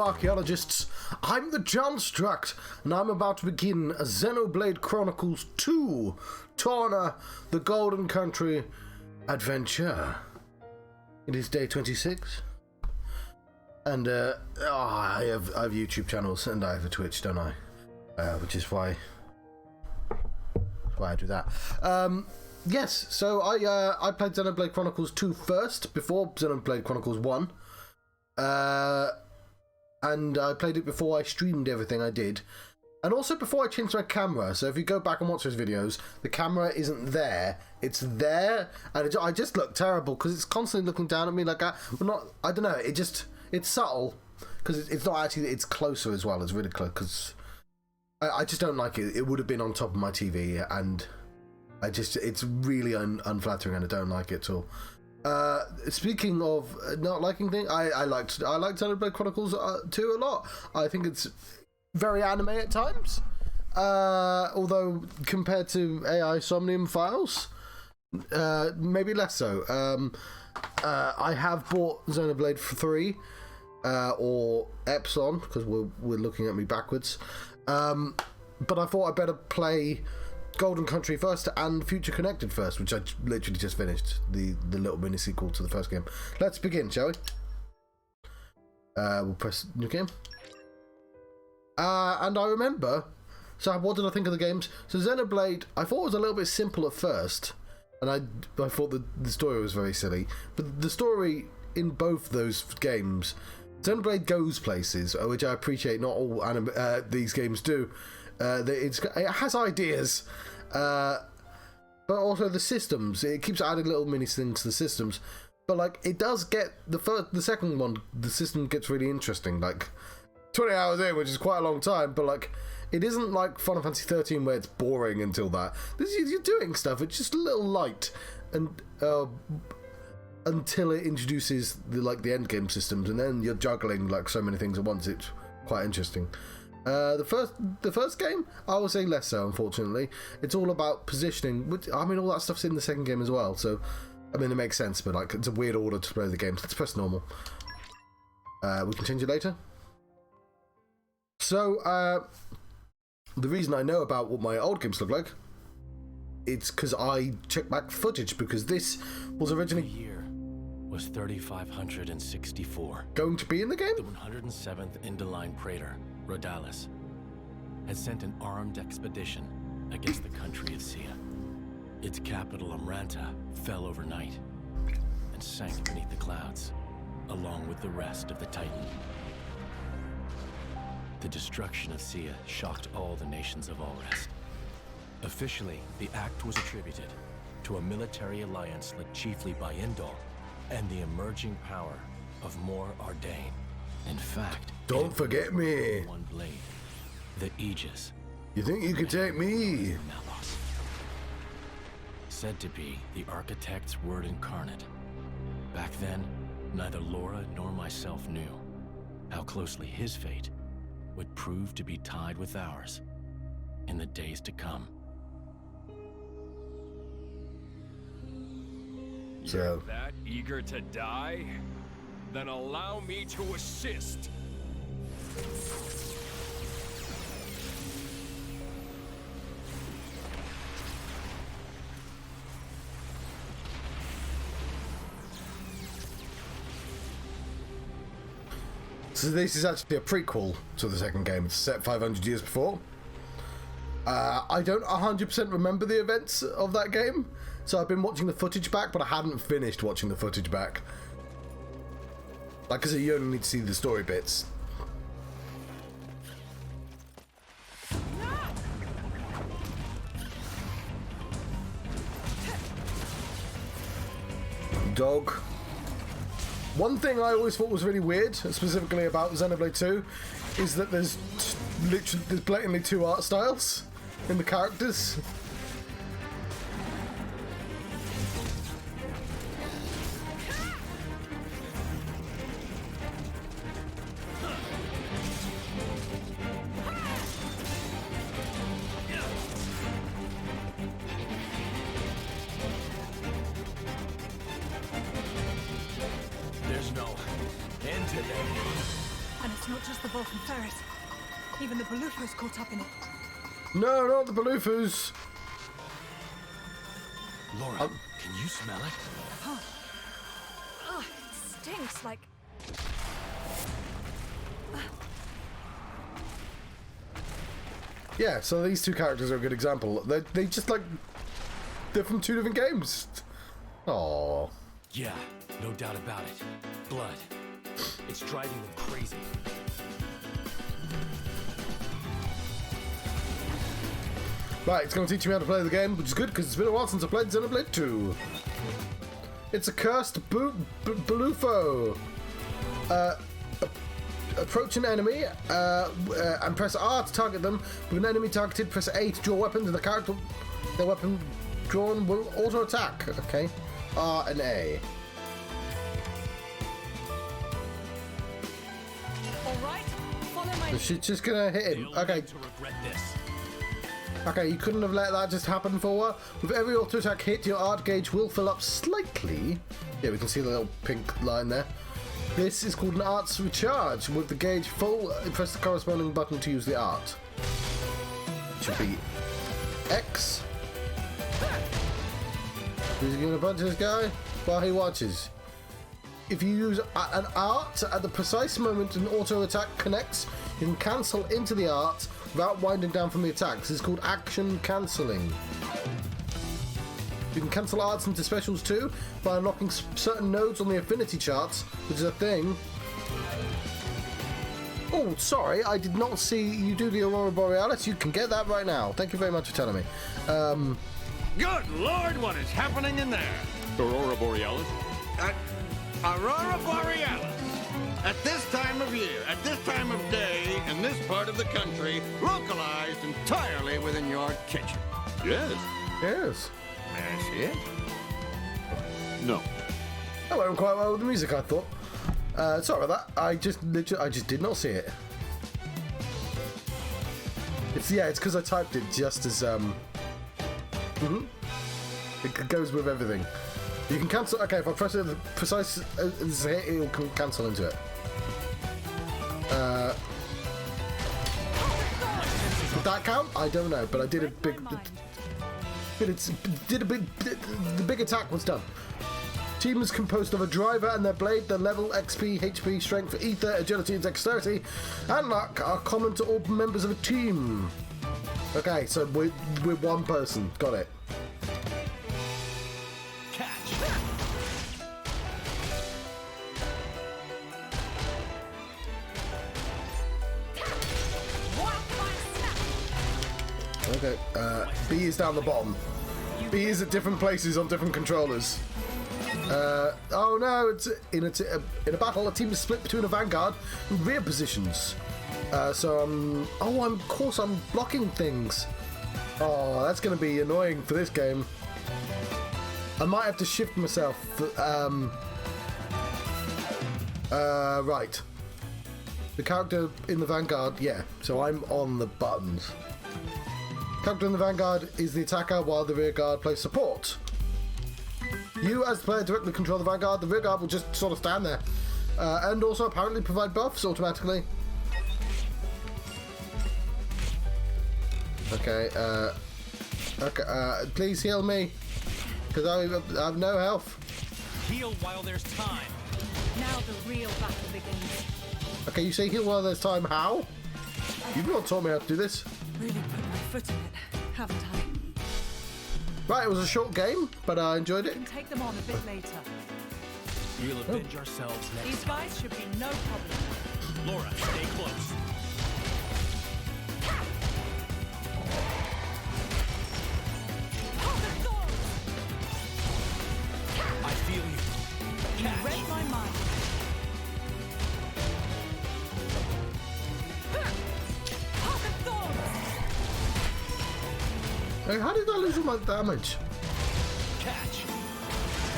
archaeologists. I'm the John Struct, and I'm about to begin a Xenoblade Chronicles 2, Torna, the Golden Country adventure. It is day 26, and I have YouTube channels and I have a Twitch, don't I? Which is why I do that. Yes, so I played Xenoblade Chronicles 2 first, before Xenoblade Chronicles 1. And I played it before I streamed everything I did. And also before I changed my camera. So if you go back and watch those videos, the camera isn't there. It's there, and I just look terrible because it's constantly looking down at me like I don't know, it's subtle. Because it's not actually, it's closer as well, it's really close. Because I just don't like it. It would have been on top of my TV, and it's really unflattering, and I don't like it at all. Speaking of not liking things, I liked Xenoblade Chronicles 2 a lot. I think it's very anime at times, although compared to AI Somnium Files, maybe less so. I have bought Xenoblade 3 or Epsilon because we're looking at me backwards, but I thought I'd better play Golden Country first and Future Connected first, which I literally just finished, the little mini sequel to the first game. Let's begin, shall we? We'll press new game. And I remember, so what did I think of the games? So Xenoblade, I thought it was a little bit simple at first, and I thought the story was very silly, but the story in both those games, Xenoblade goes places, which I appreciate not all these games do. It has ideas, but also the systems. It keeps adding little mini things to the systems, but like it does get the second one. The system gets really interesting. Like 20 hours in, which is quite a long time, but like it isn't like Final Fantasy 13 where it's boring until that. You're doing stuff. It's just a little light, and until it introduces the end game systems, and then you're juggling like so many things at once. It's quite interesting. The first game, I would say less so, unfortunately. It's all about positioning, which, I mean, all that stuff's in the second game as well, so, I mean, it makes sense, but, like, it's a weird order to play the games. Let's press normal. We can change it later. So, the reason I know about what my old games look like, it's because I checked back footage, because this was originally... The year was 3564. Going to be in the game? The 107th Indoline Praetor, Rhodalis, had sent an armed expedition against the country of Sia. Its capital, Amranta, fell overnight and sank beneath the clouds, along with the rest of the Titan. The destruction of Sia shocked all the nations of Allrest. Officially, the act was attributed to a military alliance led chiefly by Indol and the emerging power of Mor Ardain. In fact, don't forget me. One blade, the Aegis. You think you could take me? Melos. Said to be the architect's word incarnate. Back then, neither Lora nor myself knew how closely his fate would prove to be tied with ours in the days to come. You're that eager to die? Then allow me to assist. So this is actually a prequel to the second game. It's set 500 years before. I don't 100% remember the events of that game, so I've been watching the footage back, but I hadn't finished watching the footage back. Like I said, you only need to see the story bits. Dog. One thing I always thought was really weird, specifically about Xenoblade 2, is that there's blatantly two art styles in the characters. It's not just the Vulcan ferret. Even the Balufos caught up in it. No, not the Balufos. Lora, can you smell it? Huh. Ugh, it stinks like... Yeah, so these two characters are a good example. They just like... They're from two different games. Aww. Yeah, no doubt about it. Blood. It's driving them crazy. Right, it's going to teach me how to play the game, which is good because it's been a while since I played Xenoblade 2. It's a cursed Balufo. Approach an enemy and press R to target them. With an enemy targeted, press A to draw weapons, and their weapon drawn will auto attack. Okay, R and A. All right, follow my... So she's just gonna hit him. Okay. To regret this. Okay, you couldn't have let that just happen for her. With every auto attack hit, your art gauge will fill up slightly. Yeah, we can see the little pink line there. This is called an arts recharge. With the gauge full, press the corresponding button to use the art. It should be X. Is he gonna punch this guy while he watches? If you use an art at the precise moment an auto attack connects, you can cancel into the art without winding down from the attack. This is called action cancelling. You can cancel arts into specials too by unlocking certain nodes on the affinity charts, which is a thing. Oh, sorry, I did not see you do the Aurora Borealis. You can get that right now. Thank you very much for telling me. Good Lord, what is happening in there? Aurora Borealis? Aurora Borealis. At this time of year, at this time of day, in this part of the country, localized entirely within your kitchen. Yes. Yes. That's it? No. That went quite well with the music, I thought. Sorry about that. I just did not see it. It's because I typed it just as It goes with everything. You can cancel. Okay, if I press it precise as a hit, it will cancel into it. Did that count? I don't know, but I did a big. The big attack was done. Team is composed of a driver and their blade. Their level, XP, HP, strength, ether, agility, and dexterity, and luck are common to all members of a team. Okay, so we're one person. Got it. Okay, B is down the bottom. B is at different places on different controllers. Oh no, it's in a battle, a team is split between a vanguard and rear positions. So of course I'm blocking things. Oh, that's going to be annoying for this game. I might have to shift myself. Right. The character in the vanguard, yeah, so I'm on the buttons. Character in the vanguard is the attacker while the rear guard plays support. You as the player directly control the vanguard, the rear guard will just sort of stand there. And also apparently provide buffs automatically. Okay, please heal me, because I have no health. Heal while there's time. Now the real battle begins. Okay, you say heal while there's time. How? You've not taught me how to do this. Really put my foot in it, haven't I? Right, it was a short game, but I enjoyed We it. can take them on a bit later. We'll avenge ourselves next These time. guys should be no problem. Lora, stay close. I feel you. You read my mind. Hey, how did I lose all my damage? Catch.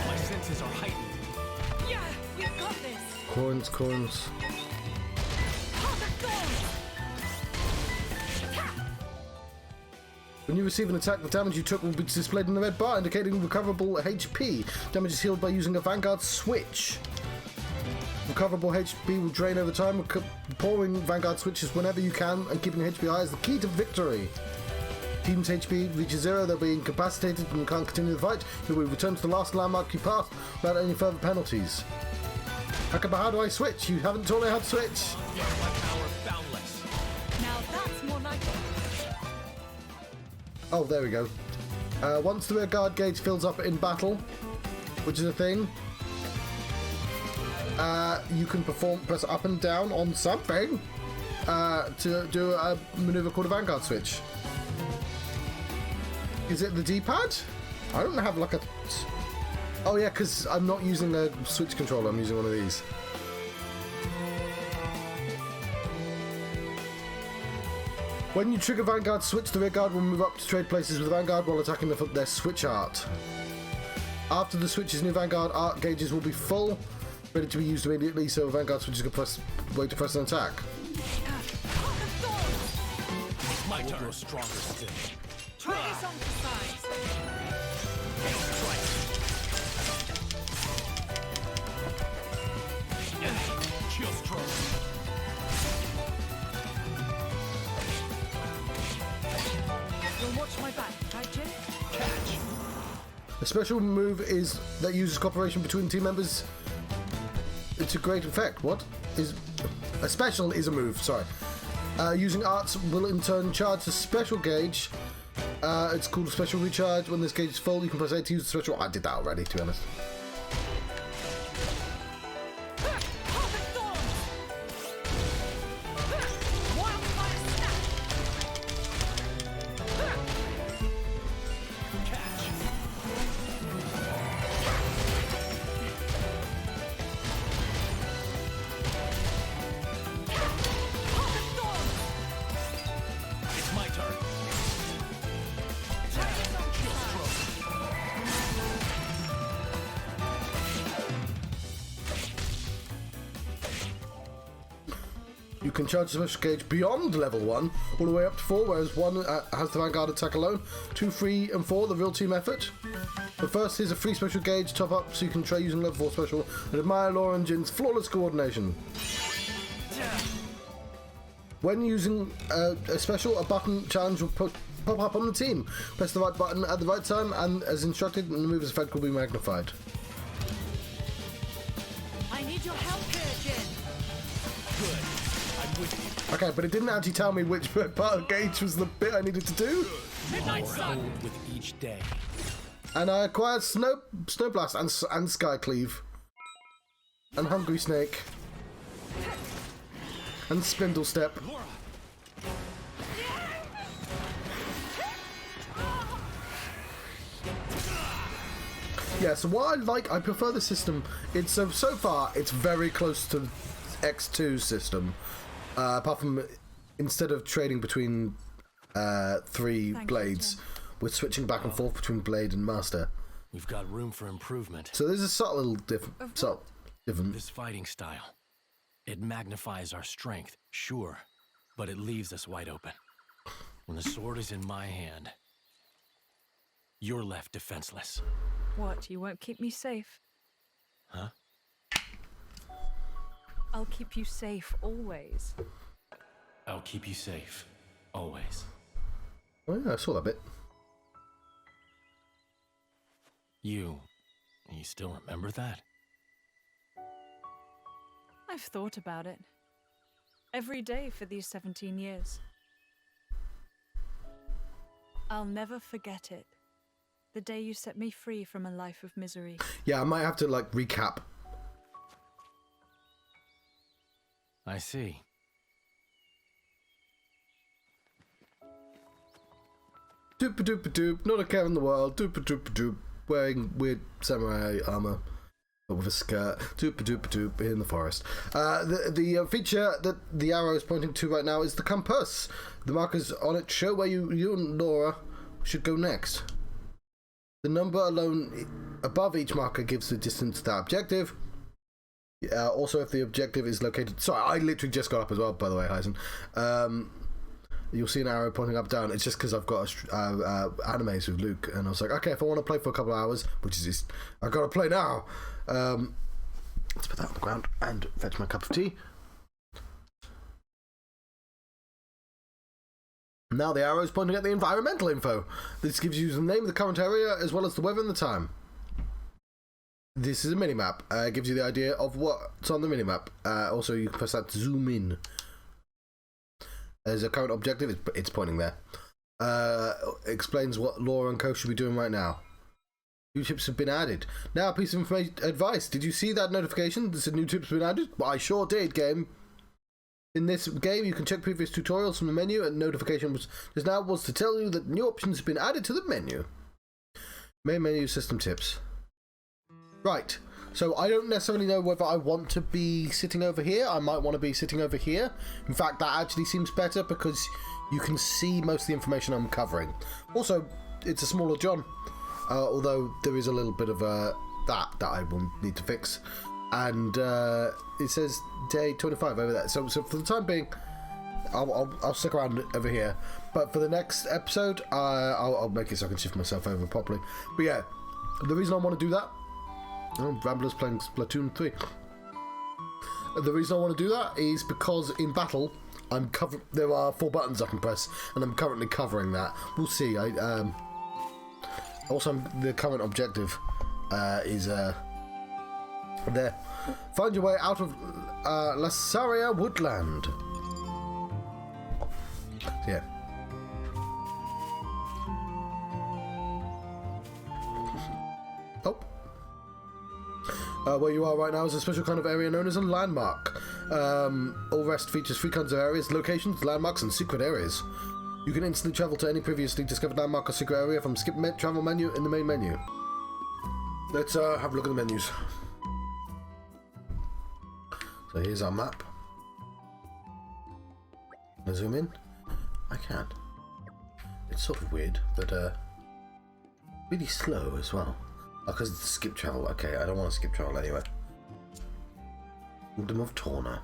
My senses are heightened. Yeah, we've got this. Coins. When you receive an attack, the damage you took will be displayed in the red bar, indicating recoverable HP. Damage is healed by using a Vanguard switch. recoverable HP will drain over time. Pouring Vanguard switches whenever you can and keeping HP high is the key to victory. Team's HP reaches 0, they'll be incapacitated and can't continue the fight. You will return to the last landmark you passed without any further penalties. Akaba, how do I switch? You haven't taught me how to switch. Now that's more like it. Oh, there we go. Once the rear guard gauge fills up in battle, which is a thing, you can press up and down on something to do a maneuver called a Vanguard switch. Is it the D-pad? I don't have like a... Oh yeah, because I'm not using a switch controller, I'm using one of these. When you trigger Vanguard switch, the rear guard will move up to trade places with the Vanguard while attacking their switch art. After the switch's new Vanguard art gauges will be full, ready to be used immediately, so Vanguard switches can wait to press an attack. My turn. Grow stronger still. Try this on for size. Chill stroke. You'll watch my back, right, Jin? Catch. A special move is that uses cooperation between team members to great effect. What is a special? Is a move. Sorry. Using arts will in turn charge the special gauge. It's called a special recharge. When this gauge is full, you can press A to use the special. I did that already, to be honest. You can charge the special gauge beyond level 1, all the way up to 4, whereas 1 has the Vanguard attack alone. 2, 3, and 4, the real team effort. But first, here's a free special gauge top up so you can try using level 4 special and admire Lora and Jin's flawless coordination. When using a special, a button challenge will pop up on the team. Press the right button at the right time and as instructed, and the move's effect will be magnified. I need your help here, Jin. Good. I'm with you. Okay, but it didn't actually tell me which part of the gauge was the bit I needed to do. Midnight sun with each day. And I acquired Snow Blast and Sky Cleave. And Hungry Snake. And Spindle Step. Lora. Yeah, so what I prefer the system. It's so far it's very close to the X2 system. Apart from instead of trading between 3 blades, we're switching back and forth between blade and master. We've got room for improvement. So there's a subtle little different. This fighting style. It magnifies our strength, sure, but it leaves us wide open. When the sword is in my hand, you're left defenseless. What, you won't keep me safe? Huh? I'll keep you safe always. I'll keep you safe, always. Oh yeah, I saw that bit. You still remember that? I've thought about it. Every day for these 17 years. I'll never forget it. The day you set me free from a life of misery. Yeah, I might have to like recap. I see. Doop doop doop, not a care in the world. Doop doop doop, wearing weird samurai armor. But with a skirt, doop doop doop in the forest. The feature that the arrow is pointing to right now is the compass. The markers on it show where you and Lora should go next. The number alone above each marker gives the distance to that objective. Also, if the objective is located... Sorry, I literally just got up as well, by the way, Heisen. You'll see an arrow pointing up down. It's just because I've got animes with Luke, and I was like, okay, if I want to play for a couple of hours, which is just... I've got to play now. Let's put that on the ground and fetch my cup of tea. Now the arrow is pointing at the environmental info. This gives you the name of the current area as well as the weather and the time. This is a minimap. Gives you the idea of what's on the minimap. Also, you can press that to zoom in. There's a current objective. It's pointing there. Explains what Lora and Co should be doing right now. New tips have been added. Now, a piece of advice. Did you see that notification that said new tips have been added? Well, I sure did, game. In this game, you can check previous tutorials from the menu, and notification was just now was to tell you that new options have been added to the menu. Main menu system tips. Right. So I don't necessarily know whether I want to be sitting over here. I might want to be sitting over here. In fact, that actually seems better because you can see most of the information I'm covering. Also, it's a smaller John. Although there is a little bit of that I will need to fix. And it says day 25 over there. So for the time being, I'll stick around over here. But for the next episode, I'll make it so I can shift myself over properly. But yeah, the reason I want to do that... Oh, Rambler's playing Splatoon 3. The reason I want to do that is because in battle, there are 4 buttons I can press, and I'm currently covering that. We'll see. Also, the current objective is there. Find your way out of Lasaria Woodland. Yeah. Where you are right now is a special kind of area known as a landmark. All rest features 3 kinds of areas: locations, landmarks, and secret areas. You can instantly travel to any previously discovered landmark or secret area from skip travel menu in the main menu. Let's have a look at the menus. So here's our map. Can I zoom in? I can. It's sort of weird, but really slow as well. Oh, because it's skip travel. Okay, I don't want to skip travel anyway. Kingdom of Torna.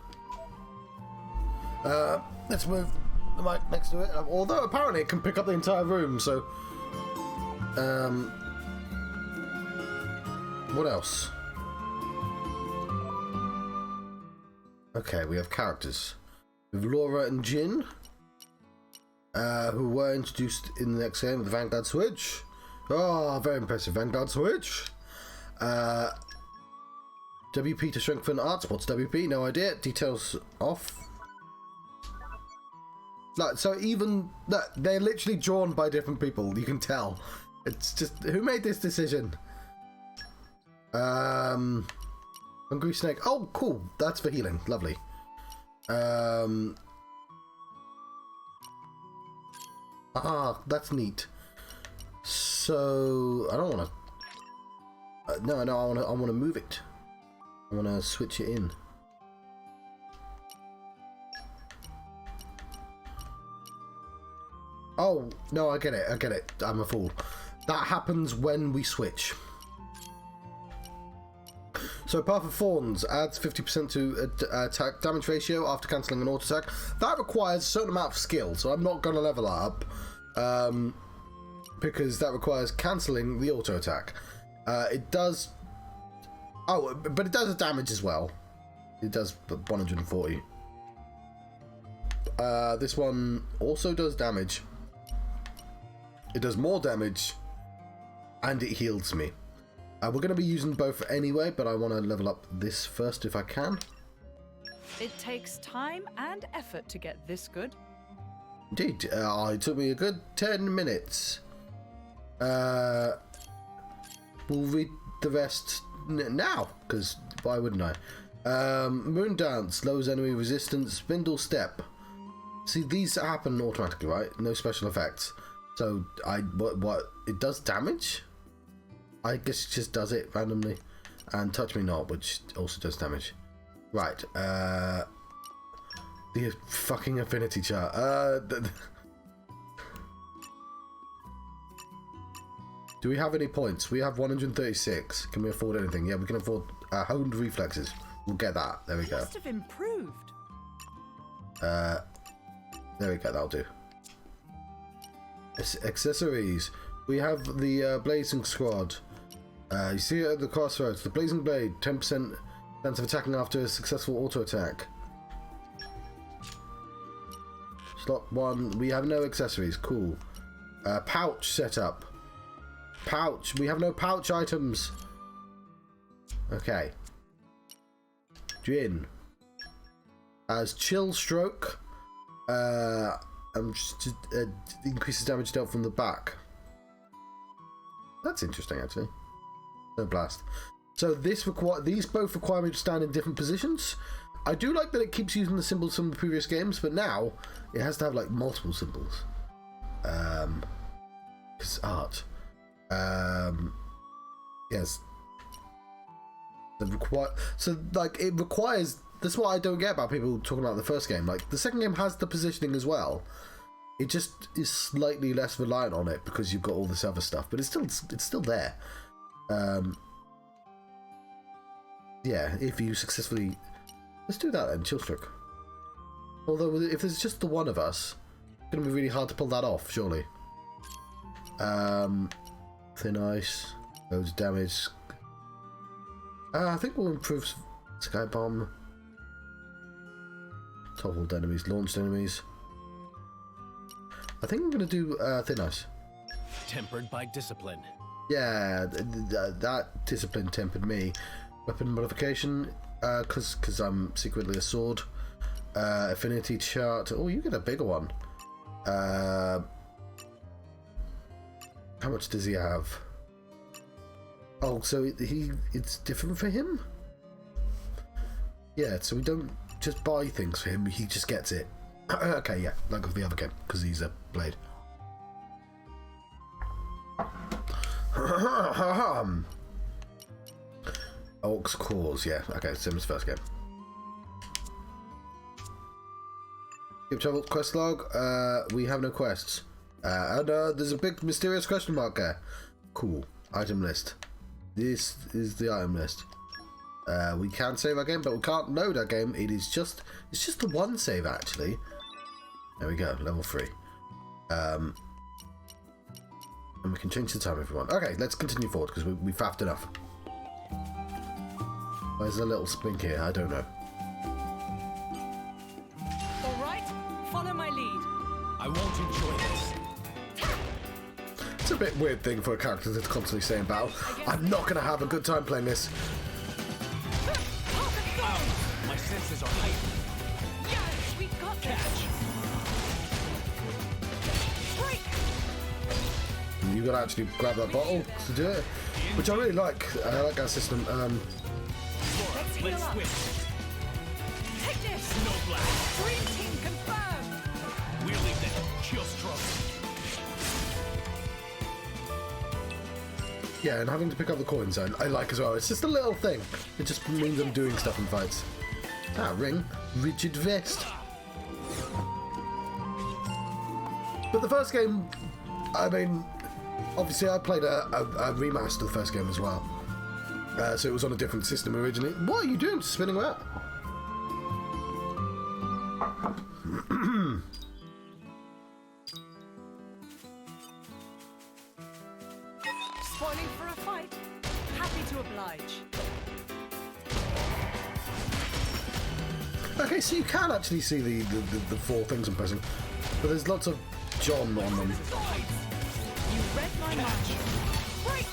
Let's move the mic next to it. Although apparently it can pick up the entire room, so... what else? Okay, we have characters. We have Lora and Jin, who were introduced in the next game with the Vanguard Switch. Oh, very impressive. Vanguard Switch. WP to strengthen arts. What's WP? No idea. Details off. Like, so even... they're literally drawn by different people. You can tell. It's just... Who made this decision? Hungry Snake. Oh, cool. That's for healing. Lovely. That's neat. So I don't want to. No, I want to move it. I want to switch it in. Oh no, I get it. I'm a fool. That happens when we switch. So Path of Thorns adds 50% to attack damage ratio after cancelling an auto attack. That requires a certain amount of skill, so I'm not going to level that up. Because that requires cancelling the auto attack. It does... Oh, but it does damage as well. It does 140. This one also does damage. It does more damage. And it heals me. We're going to be using both anyway, but I want to level up this first if I can. It takes time and effort to get this good. Indeed. It took me a good 10 minutes. We'll read the rest now, because why wouldn't I? Moon Dance, lowers enemy resistance, Spindle Step. See, these happen automatically, right? No special effects. So, what? It does damage? I guess it just does it randomly. And Touch Me Not, which also does damage. Right, the fucking affinity chart. Do we have any points? We have 136. Can we afford anything? Yeah, we can afford honed reflexes. We'll get that. There we go. Must have improved. There we go. That'll do. Accessories. We have the Blazing Squad. You see it at the crossroads. The Blazing Blade, 10% Chance of attacking after a successful auto attack. Slot 1. We have no accessories. Cool. Pouch setup. Pouch. We have no pouch items. Okay. Jin. As chill stroke. Increases damage dealt from the back. That's interesting, actually. No blast. So these both require me to stand in different positions. I do like that it keeps using the symbols from the previous games, but now it has to have like multiple symbols. It's art. Yes. So like it requires. That's what I don't get about people talking about the first game. Like the second game has the positioning as well. It just is slightly less reliant on it because you've got all this other stuff, but it's still there. Yeah, if you successfully... Let's do that then, Chillstroke. Although, if there's just the one of us, it's going to be really hard to pull that off, surely. Thin Ice, loads of damage. I think we'll improve Sky Bomb. Toppled enemies, launched enemies. I think I'm going to do Thin Ice. Tempered by discipline. Yeah, that discipline tempered me. Weapon modification, because I'm secretly a sword. Affinity chart. Oh, you get a bigger one. How much does he have? Oh, so it's different for him? Yeah, so we don't just buy things for him, he just gets it. Okay, yeah, like with the other game, because he's a blade. Orc's Cause, yeah. Okay, same as first game. Skip travel quest log. We have no quests. And there's a big mysterious question mark there. Cool. Item list. This is the item list. We can save our game, but we can't load our game. It's just the one save actually. There we go, level 3. And we can change the time if we want. Okay, let's continue forward because we faffed enough. Where's the little spink here? I don't know. All right, follow my lead. I won't enjoy this. It's a bit weird thing for a character to constantly say in battle. I'm not going to have a good time playing this. Ow! My senses are heightened. Yes, we've got Catch! Break! You got to actually grab that bottle to do it, which I really like. I like that system. Let's switch. Take this! No blast. Dream team confirmed! Wielding the chill stroke. Yeah, and having to pick up the coins I like as well. It's just a little thing. It just means I'm doing stuff in fights. Ah, ring. Rigid vest. But the first game, I mean, obviously I played a remaster of the first game as well. So it was on a different system originally. What are you doing? Spinning about? Spoiling for a fight? Happy to oblige. Okay, so you can actually see the 4 things I'm pressing. But there's lots of John on them. You read my mind. Break!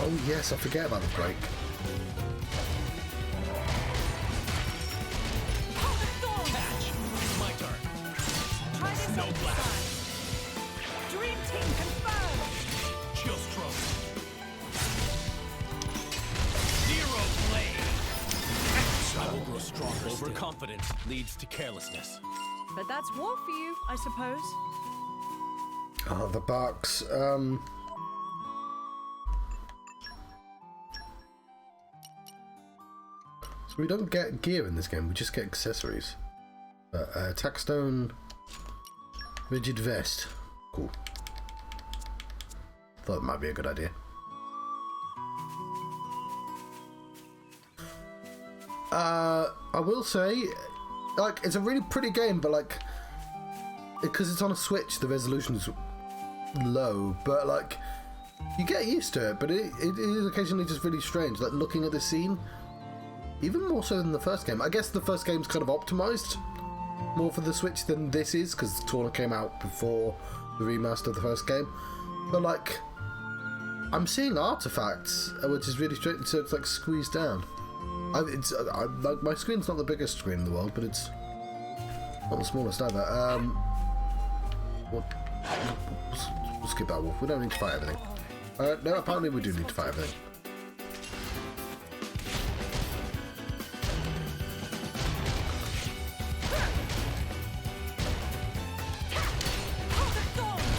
Oh yes, I forget about the break. Catch! My turn. Try this No on this blast. side. Dream team confirmed! Chill stroke. Zero blade. I will grow stronger. Overconfidence leads to carelessness. But that's war for you, I suppose. Oh, the box. So we don't get gear in this game, we just get accessories. Attack stone, rigid vest. Cool. Thought it might be a good idea. I will say, like, it's a really pretty game, but like, because it's on a Switch, the resolution's low, but like, You get used to it, but it is occasionally just really strange. Like looking at the scene, even more so than the first game. I guess the first game's kind of optimized more for the Switch than this is, because Torna came out before the remaster of the first game. But like, I'm seeing artifacts, which is really strange. So it's like squeezed down. Like my screen's not the biggest screen in the world, but it's not the smallest either. We'll skip that, Wolf. We don't need to fight everything. No, apparently we do need to fight everything.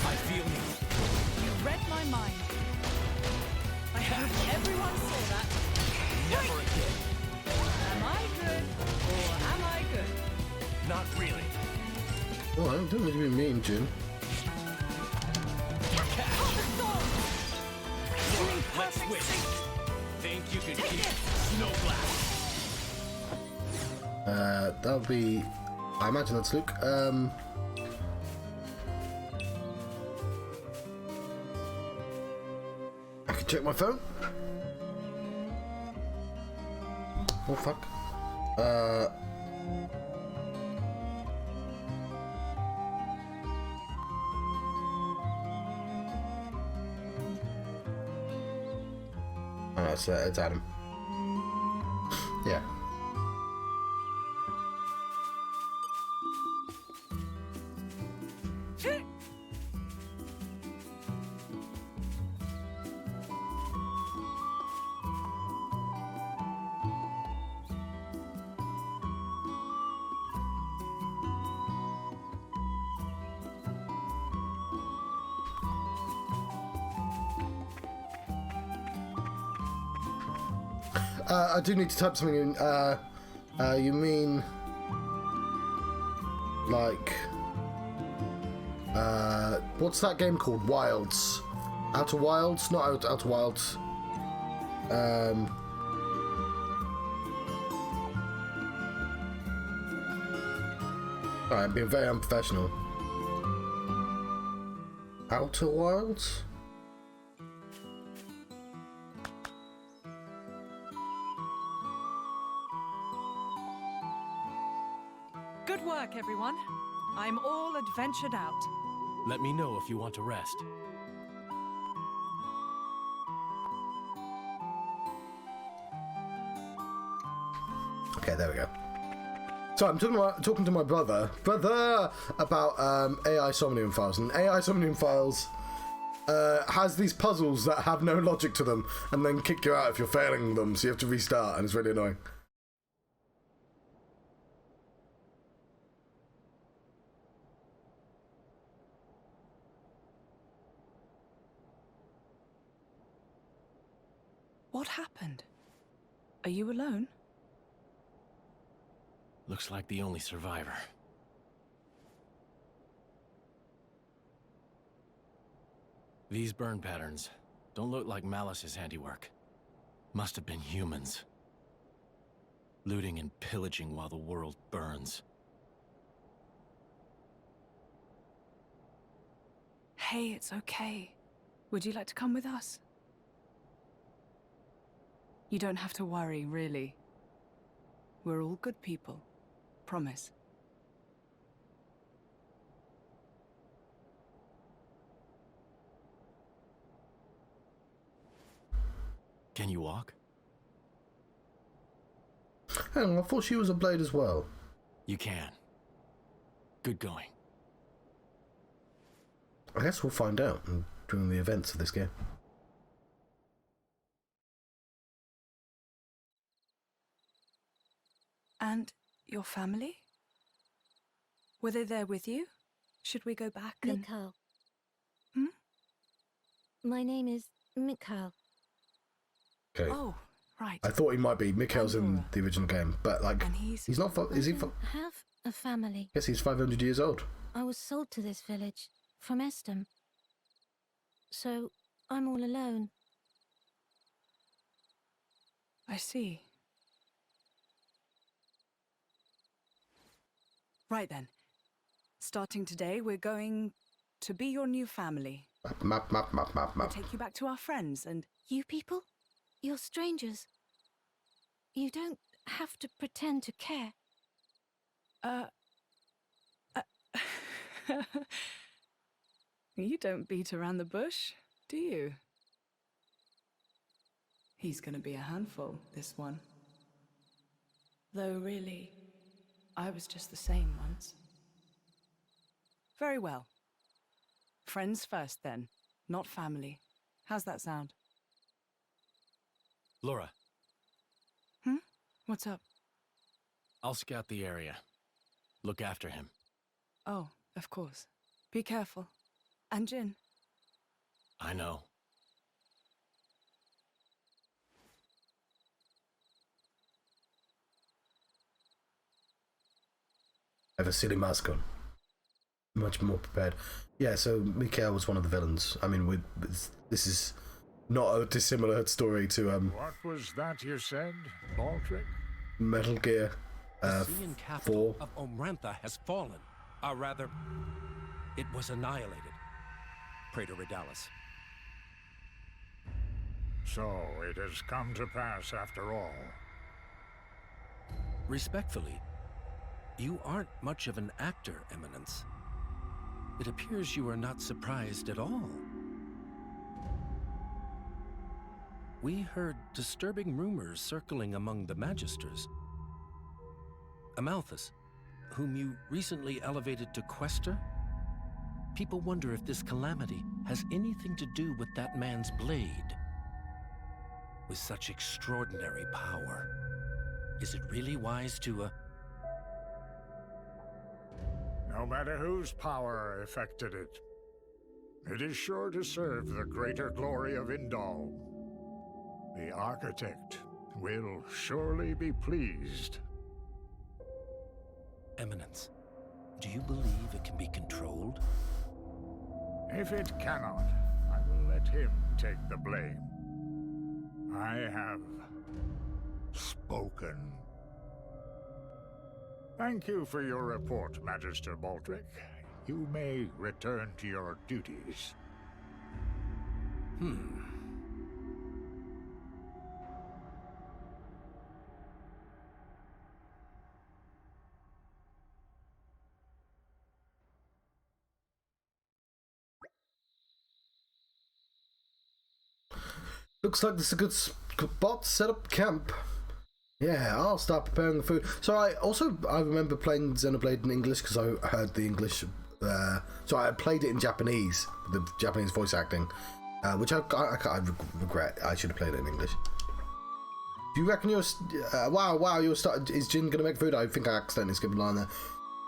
I feel you. You read my mind. I hope everyone saw that. Never again. Am I good or am I good? Not really. Oh, I don't mean to be mean, Jim. Let's switch. Think you can keep Snow Blast? That'll be... I imagine that's Luke. I can check my phone. Oh, fuck. Oh, it's Adam. Yeah. I do need to type something in. You mean like what's that game called? Wilds, Outer Wilds, not Outer Wilds. Sorry, I'm being very unprofessional. Outer Wilds. Good work, everyone. I'm all adventured out. Let me know if you want to rest. Okay, there we go. So I'm talking to my brother about AI Somnium Files, and AI Somnium Files has these puzzles that have no logic to them, and then kick you out if you're failing them, so you have to restart, and it's really annoying. What happened? Are you alone? Looks like the only survivor. These burn patterns don't look like Malice's handiwork. Must have been humans. Looting and pillaging while the world burns. Hey, it's okay. Would you like to come with us? You don't have to worry, really. We're all good people. Promise. Can you walk? Hang on, I thought she was a blade as well. You can. Good going. I guess we'll find out during the events of this game. And your family? Were they there with you? Should we go back and... Mikhail. Hmm? My name is Mikhail. Okay. Oh, right. I thought he might be. Mikhail's in Lora. the original game, but like, And he's not. Is he? I don't have a family. Yes, he's 500 years old. I was sold to this village from Estem. So I'm all alone. I see. Right then. Starting today, we're going to be your new family. Map. We'll take you back to our friends and... You people? You're strangers. You don't have to pretend to care. You don't beat around the bush, do you? He's gonna be a handful, this one. Though really, I was just the same once. Very well. Friends first then, not family. How's that sound? Lora, What's up? I'll scout the area. Look after him. Oh, of course. Be careful. And Jin. I know. I have a silly mask on. Much more prepared. Yeah, so Mikhail was one of the villains. I mean, this is not a dissimilar story to What was that you said, Baldric? Metal Gear The Sean capital 4. of Omrantha has fallen. Or rather, it was annihilated. Praetor Redalis. So it has come to pass after all. Respectfully, you aren't much of an actor, Eminence. It appears you are not surprised at all. We heard disturbing rumors circling among the Magisters. Amalthus, whom you recently elevated to Quester? People wonder if this calamity has anything to do with that man's blade. With such extraordinary power, is it really wise to, No matter whose power affected it, it is sure to serve the greater glory of Indal. The architect will surely be pleased. Eminence, do you believe it can be controlled? If it cannot, I will let him take the blame. I have spoken. Thank you for your report, Magister Baldric. You may return to your duties. Looks like this is a good spot to set up camp. Yeah, I'll start preparing the food. So I remember playing Xenoblade in English because I heard the English. So I played it in Japanese, the Japanese voice acting, which I regret. I should have played it in English. Do you reckon you're? Wow! You're starting. Is Jin gonna make food? I think I accidentally skipped a line there.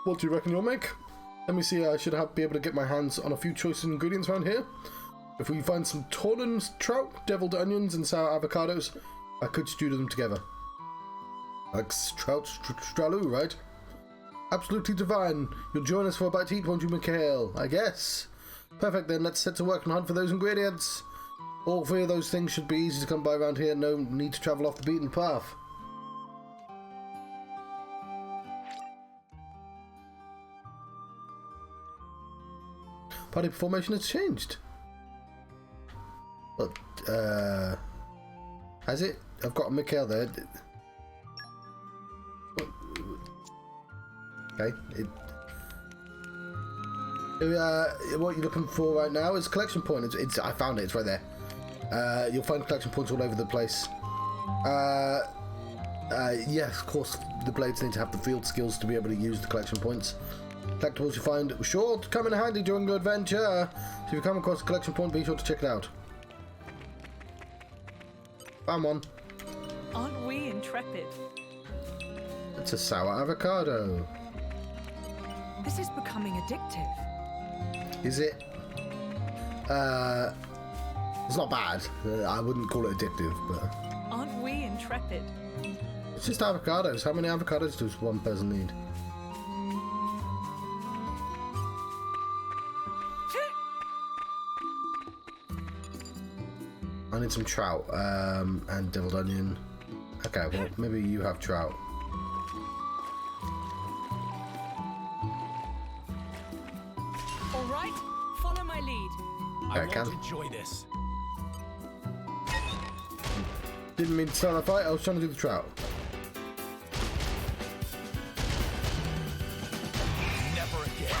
What do you reckon you'll make? Let me see. I should be able to get my hands on a few choice ingredients around here. If we find some Torna trout, deviled onions, and sour avocados, I could stew them together. Like trout stralu, right? Absolutely divine. You'll join us for a bite to eat, won't you, Mikhail? I guess. Perfect then, let's set to work and hunt for those ingredients. All three of those things should be easy to come by around here, no need to travel off the beaten path. Party formation has changed. But, has it? I've got Mikhail there. Okay. What you're looking for right now is collection point. I found it. It's right there. You'll find collection points all over the place. Yes, of course, the blades need to have the field skills to be able to use the collection points. Collectibles you find sure to come in handy during your adventure. So if you come across a collection point, be sure to check it out. Found one. Aren't we intrepid? It's a sour avocado. This is becoming addictive. Is it? It's not bad. I wouldn't call it addictive, but... Aren't we intrepid? It's just avocados. How many avocados does one person need? I need some trout, and deviled onion. Okay, well, maybe you have trout. All right, follow my lead. I I can. won't enjoy this. Didn't mean to start a fight, I was trying to do the trout. Never again.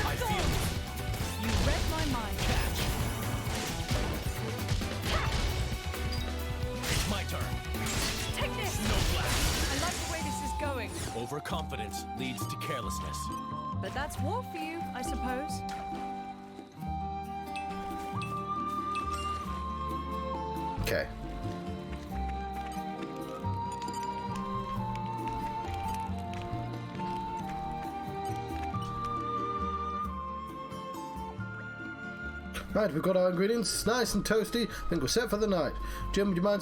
I feel You read my mind. catch. It's my turn. Take this! Snow blast. I like the way this is going. Overconfidence leads to carelessness. But that's war for you, I suppose. Okay. Right, we've got our ingredients. It's nice and toasty. I think we're set for the night. Jim, would you mind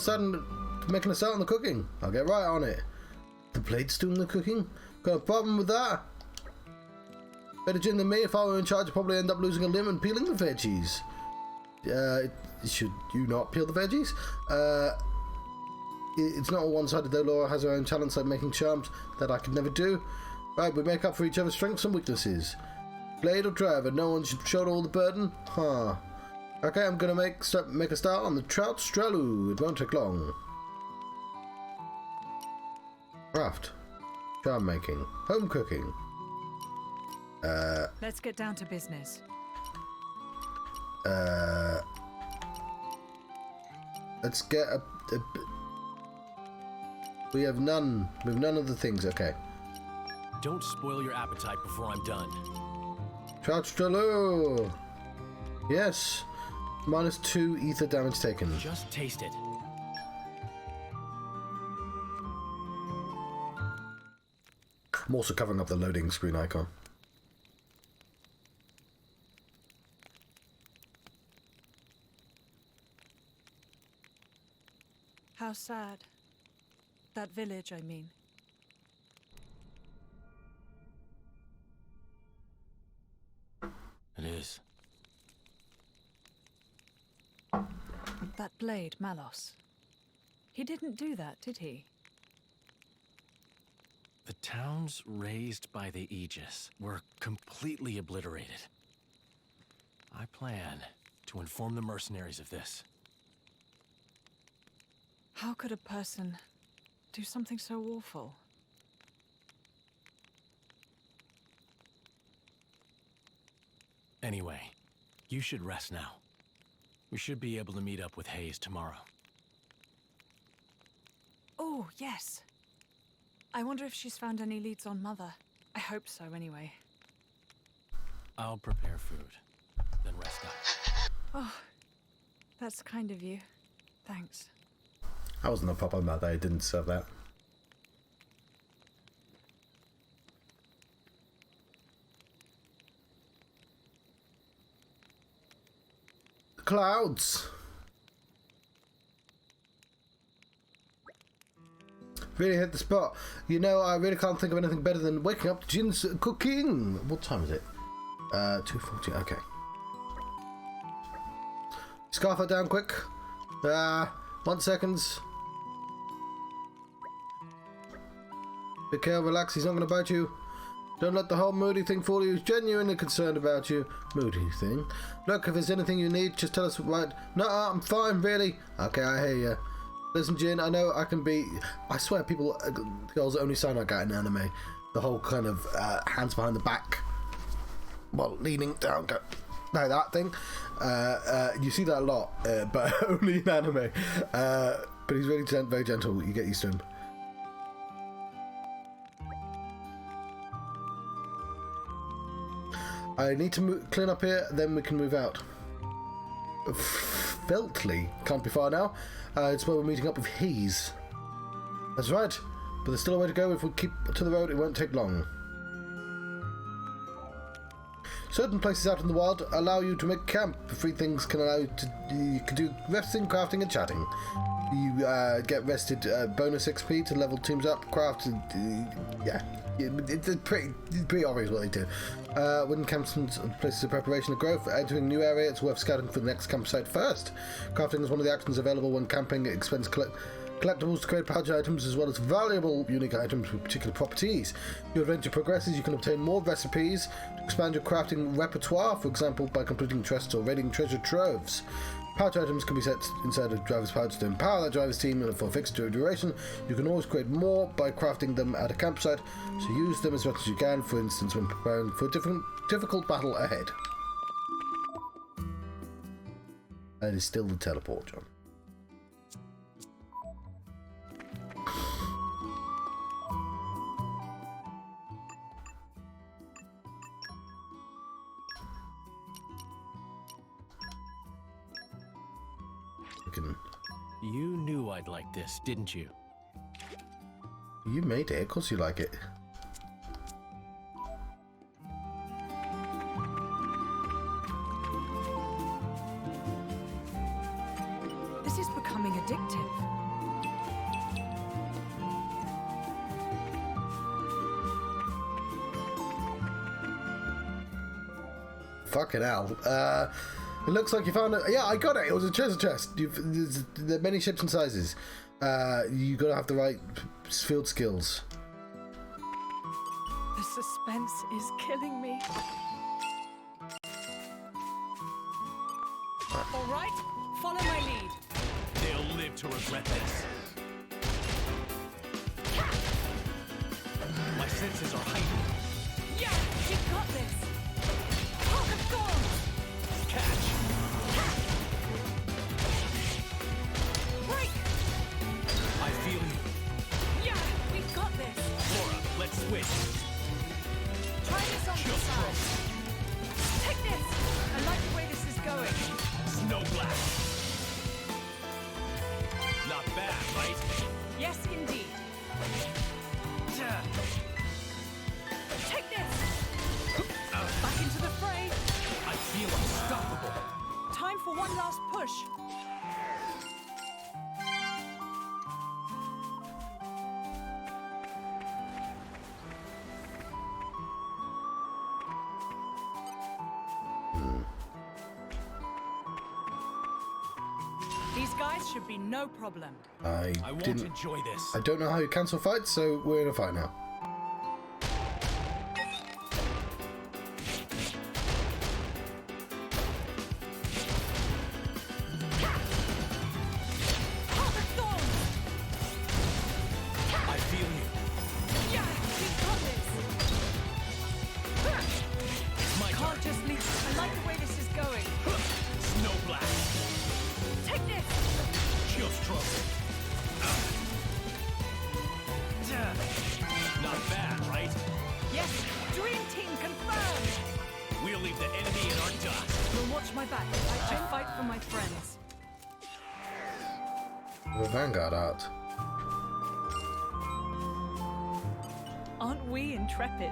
making a start on the cooking? I'll get right on it. The blade's doing the cooking? Got a problem with that? Better Jim than me. If I were in charge, I'd probably end up losing a limb and peeling the veggies. Should you not peel the veggies? It's not all one-sided though. Lora has her own talents like making charms that I could never do. Right, we make up for each other's strengths and weaknesses. Blade or driver, no one should shoulder all the burden? Huh. Okay, I'm gonna make a start on the trout stralu. It won't take long. Craft. Charm making. Home cooking. Let's get down to business. Let's get we have none of the things, okay. Don't spoil your appetite before I'm done. Trout stralu. Yes. -2 ether damage taken. Just taste it. I'm also covering up the loading screen icon. How sad. That village, I mean. It is. That blade, Malos. He didn't do that, did he? The towns raised by the Aegis were completely obliterated. I plan to inform the mercenaries of this. How could a person do something so awful? Anyway, you should rest now. We should be able to meet up with Hayes tomorrow. Oh, yes. I wonder if she's found any leads on Mother. I hope so, anyway. I'll prepare food, then rest up. Oh, that's kind of you. Thanks. I wasn't a proper mother, I didn't serve that. Clouds. Really hit the spot. You know, I really can't think of anything better than waking up to Jin's cooking. What time is it? 2:40. Okay. Scarf her down quick. 1 second. Be careful, relax. He's not going to bite you. Don't let the whole moody thing fool you. He's genuinely concerned about you. Moody thing? Look, if there's anything you need, just tell us right. No, I'm fine, really. Okay, I hear you. Listen, Jin, I know I can be... I swear people... girls only sign like that in anime. The whole kind of hands behind the back while leaning down, go... No, that thing. You see that a lot, but only in anime. But he's really very gentle. You get used to him. I need to clean up here, then we can move out. Feltley can't be far now. It's where we're meeting up with Hayes. That's right, but there's still a way to go. If we keep to the road, it won't take long. Certain places out in the wild allow you to make camp. Free things can allow you to... You can do resting, crafting, and chatting. You get rested bonus XP to level teams up, craft... yeah. It's pretty obvious what they do. Wooden camps and places of preparation of growth. Entering a new area, it's worth scouting for the next campsite first. Crafting is one of the actions available when camping. Expense Collectibles to create pouch items as well as valuable unique items with particular properties. Your adventure progresses, you can obtain more recipes to expand your crafting repertoire, for example by completing chests or raiding treasure troves. Pouch items can be set inside a driver's pouch to empower that driver's team for a fixed duration. You can always create more by crafting them at a campsite, so use them as much as you can, for instance when preparing for a difficult battle ahead. That is still the teleport, John. You knew I'd like this, didn't you? You made it, of course you like it. This is becoming addictive. Fucking hell. It looks like you found it. Yeah, I got it. It was a treasure chest. There are many shapes and sizes. You gotta have the right field skills. The suspense is killing me. All right, follow my lead. They'll live to regret this. My senses are heightened. Yeah, you got this. Heart of Thorns. Catch! Break! I feel you. Yeah, we've got this. Lora, let's switch. Try this on the side. Take this. I like the way this is going. Snow blast. Not bad, right? Yes, indeed. Take this. Back into the fray. I feel unstoppable. Time for one last push. These guys should be no problem. I won't enjoy this. I don't know how you cancel fights, so we're in a fight now. Heart of Thorns. I feel you. Yeah, we've got this. It's my Can't turn. just leave. I like the way this is going. Snow blast. Take this. Chill stroke. Not bad, right? Yes, dream team confirmed. We'll leave the enemy in our dust. You'll watch my back. I fight for my friends. The Vanguard art. Aren't we intrepid?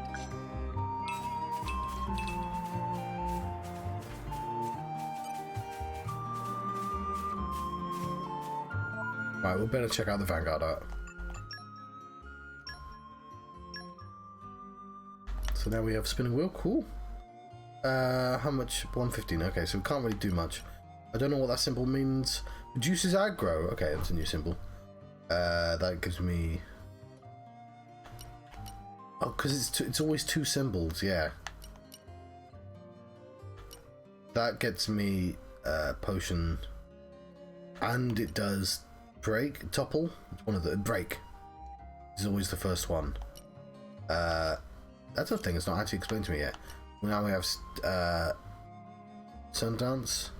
Right, we better check out the Vanguard art. So now we have spinning wheel, cool. How much? 115, okay, so we can't really do much. I don't know what that symbol means. Reduces aggro, okay, that's a new symbol. That gives me... Oh, because it's always two symbols, yeah. That gets me potion, and it does break, topple. It's one of the break. Is always the first one. That's a thing. It's not actually explained to me yet. Now we have Sundance.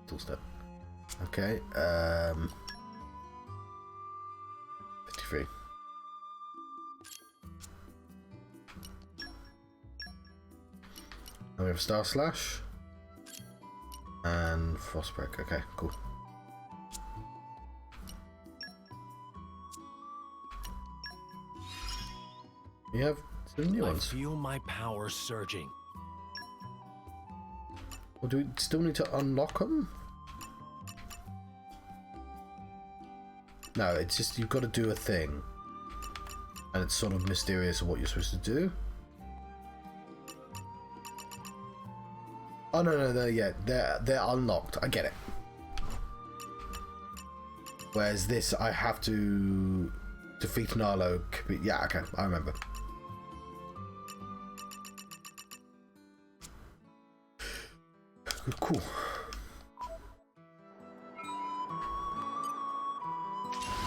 Tool step. Okay. 53. Now we have Star Slash and Frostbreak. Okay, cool. You have some new ones. I feel my power surging. Well, do we still need to unlock them? No, it's just you've got to do a thing. And it's sort of mysterious of what you're supposed to do. Oh no, yeah, they're unlocked. I get it. Whereas this, I have to defeat Narlo. Yeah, okay, I remember. Cool.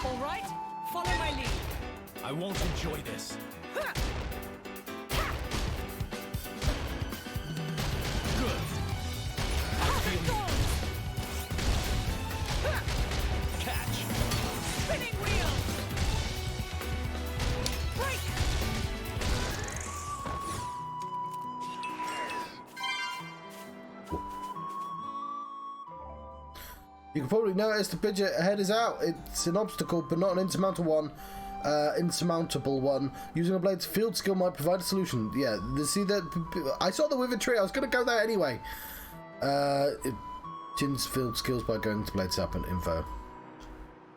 All right, follow my lead. I won't enjoy this. Good. Catch. Spinning wheel. Break. You can probably notice the bridge ahead is out. It's an obstacle, but not an insurmountable one. Using a blade's field skill might provide a solution. Yeah, see that? I saw the wither tree. I was going to go there anyway. Jin's field skills by going to blades up and info.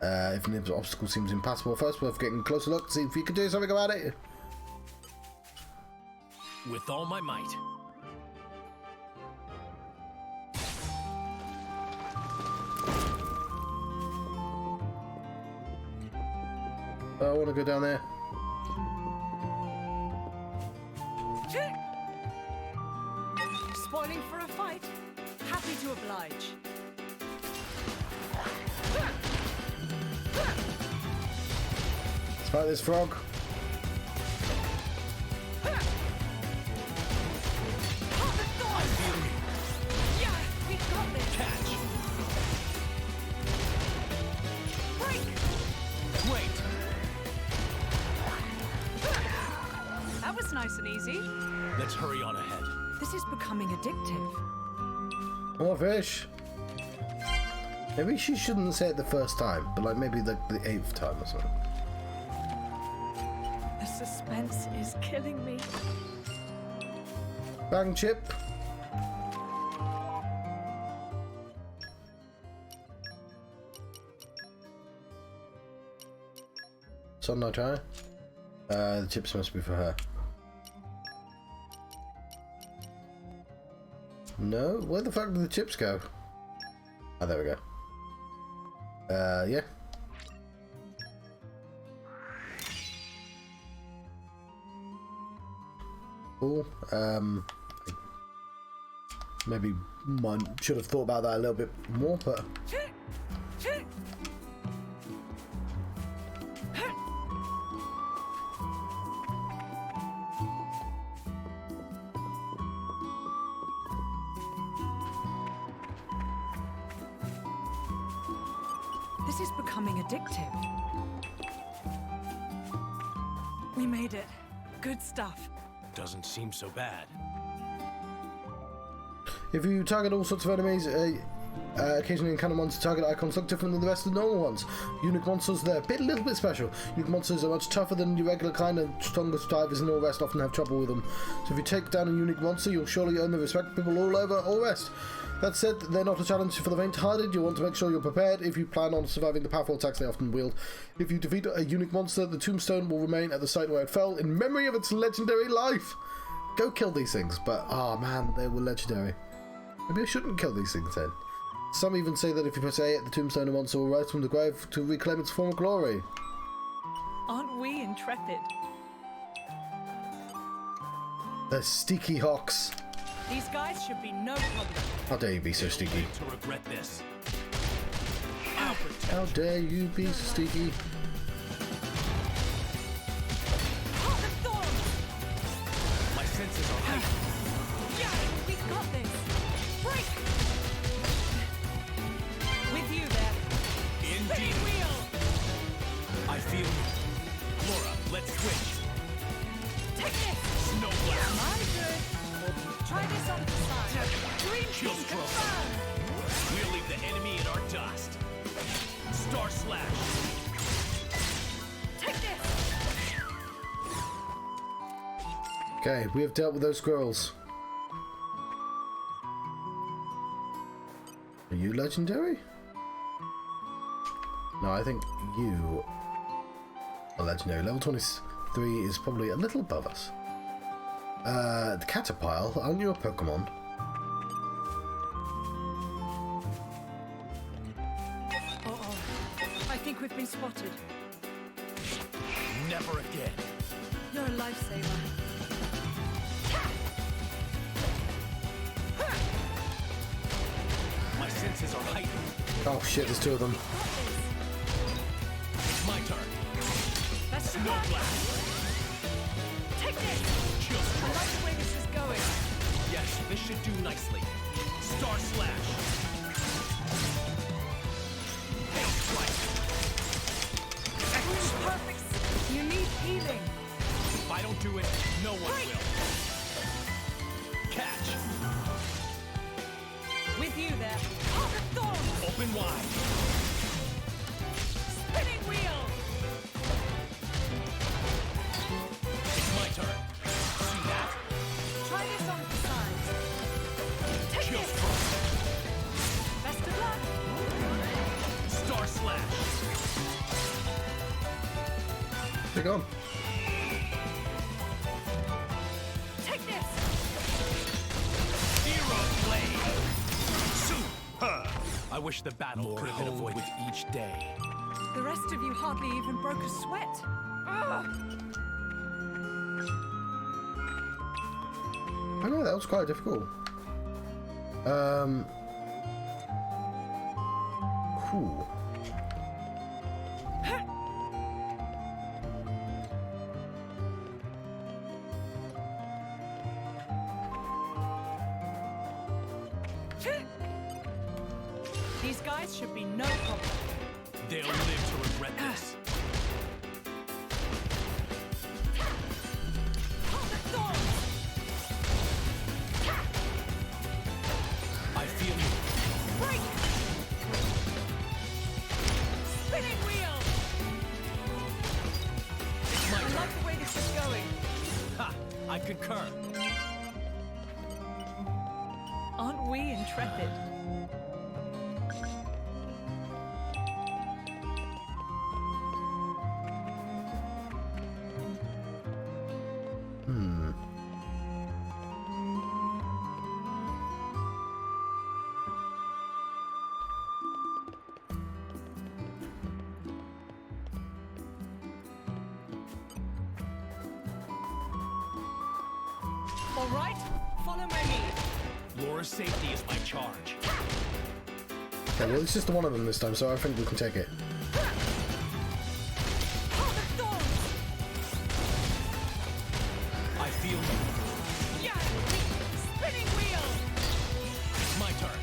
If an obstacle seems impassable first, worth getting a closer look to see if you can do something about it. With all my might. I want to go down there. Spoiling for a fight? Happy to oblige. Let's fight this frog. Nice and easy. Let's hurry on ahead. This is becoming addictive. More fish. Maybe she shouldn't say it the first time, but like maybe the 8th time or something. The suspense is killing me. Bang chip. Sunlight eye. The chips must be for her. No? Where the fuck did the chips go? Oh, there we go. Yeah. Cool. Maybe should have thought about that a little bit more, but... This is becoming addictive. We made it. Good stuff. Doesn't seem so bad. If you target all sorts of enemies, occasionally encounter monster target icons look different than the rest of the normal ones. Unique monsters, they're a little bit special. Unique monsters are much tougher than your regular kind, and stronger survivors and all the rest often have trouble with them. So if you take down a unique monster, you'll surely earn the respect of people all over all the rest. That said, they're not a challenge for the faint-hearted. You want to make sure you're prepared if you plan on surviving the powerful attacks they often wield. If you defeat a unique monster, the tombstone will remain at the site where it fell in memory of its legendary life. Go kill these things, but oh man, they were legendary. Maybe I shouldn't kill these things then. Some even say that if you press A at the tombstone, a monster will rise from the grave to reclaim its former glory. Aren't we intrepid? The Sticky Hawks. These guys should be no problem. How dare you be so sticky? To regret this. How dare you be so sticky? My senses are heightened. Yeah, we've got this. Break! With you there. Indeed. Wheel! I feel you. Lora, let's switch. Take this! Snow blast. Am I good? Try this on the side. Green Chill team stroke. confirmed. We'll leave the enemy in our dust. Star slash. Take this! Okay, we have dealt with those squirrels. Are you legendary? No, I think you are legendary. Level 23 is probably a little above us. The Caterpillar, aren't you a Pokemon? Uh-oh. I I think we've been spotted. Never again. You're a lifesaver. My senses are heightened. Oh shit, there's two of them. It's my turn. That's No blast. Take this! Just I like the way this is going. yes, this should do nicely. Star slash. Hail strike. Perfect. You need healing. If I don't do it, no one will. Catch. With you there. Oh, the thorns! Open wide. Spinning wheel! It's my turn. See that? Try this on the sides. Take Chill this! stroke. Best of luck! Star slash. They're gone. Take this! Hero blade. Super. I wish the battle could have been avoided with each day. The rest of you hardly even broke a sweat. Ugh. I know that was quite difficult. Cool. These guys should be no problem. They'll live to regret this. Oh, the thorns! I feel you. Break! Spinning wheel! It's my I turn. like the way this is going. Ha! I concur. Aren't we intrepid? All right, follow my lead. Lora's safety is my charge. Okay, well, it's just the one of them this time, so I think we can take it. Oh, the thorns! I feel you. Yeah! Spinning wheel! It's my turn.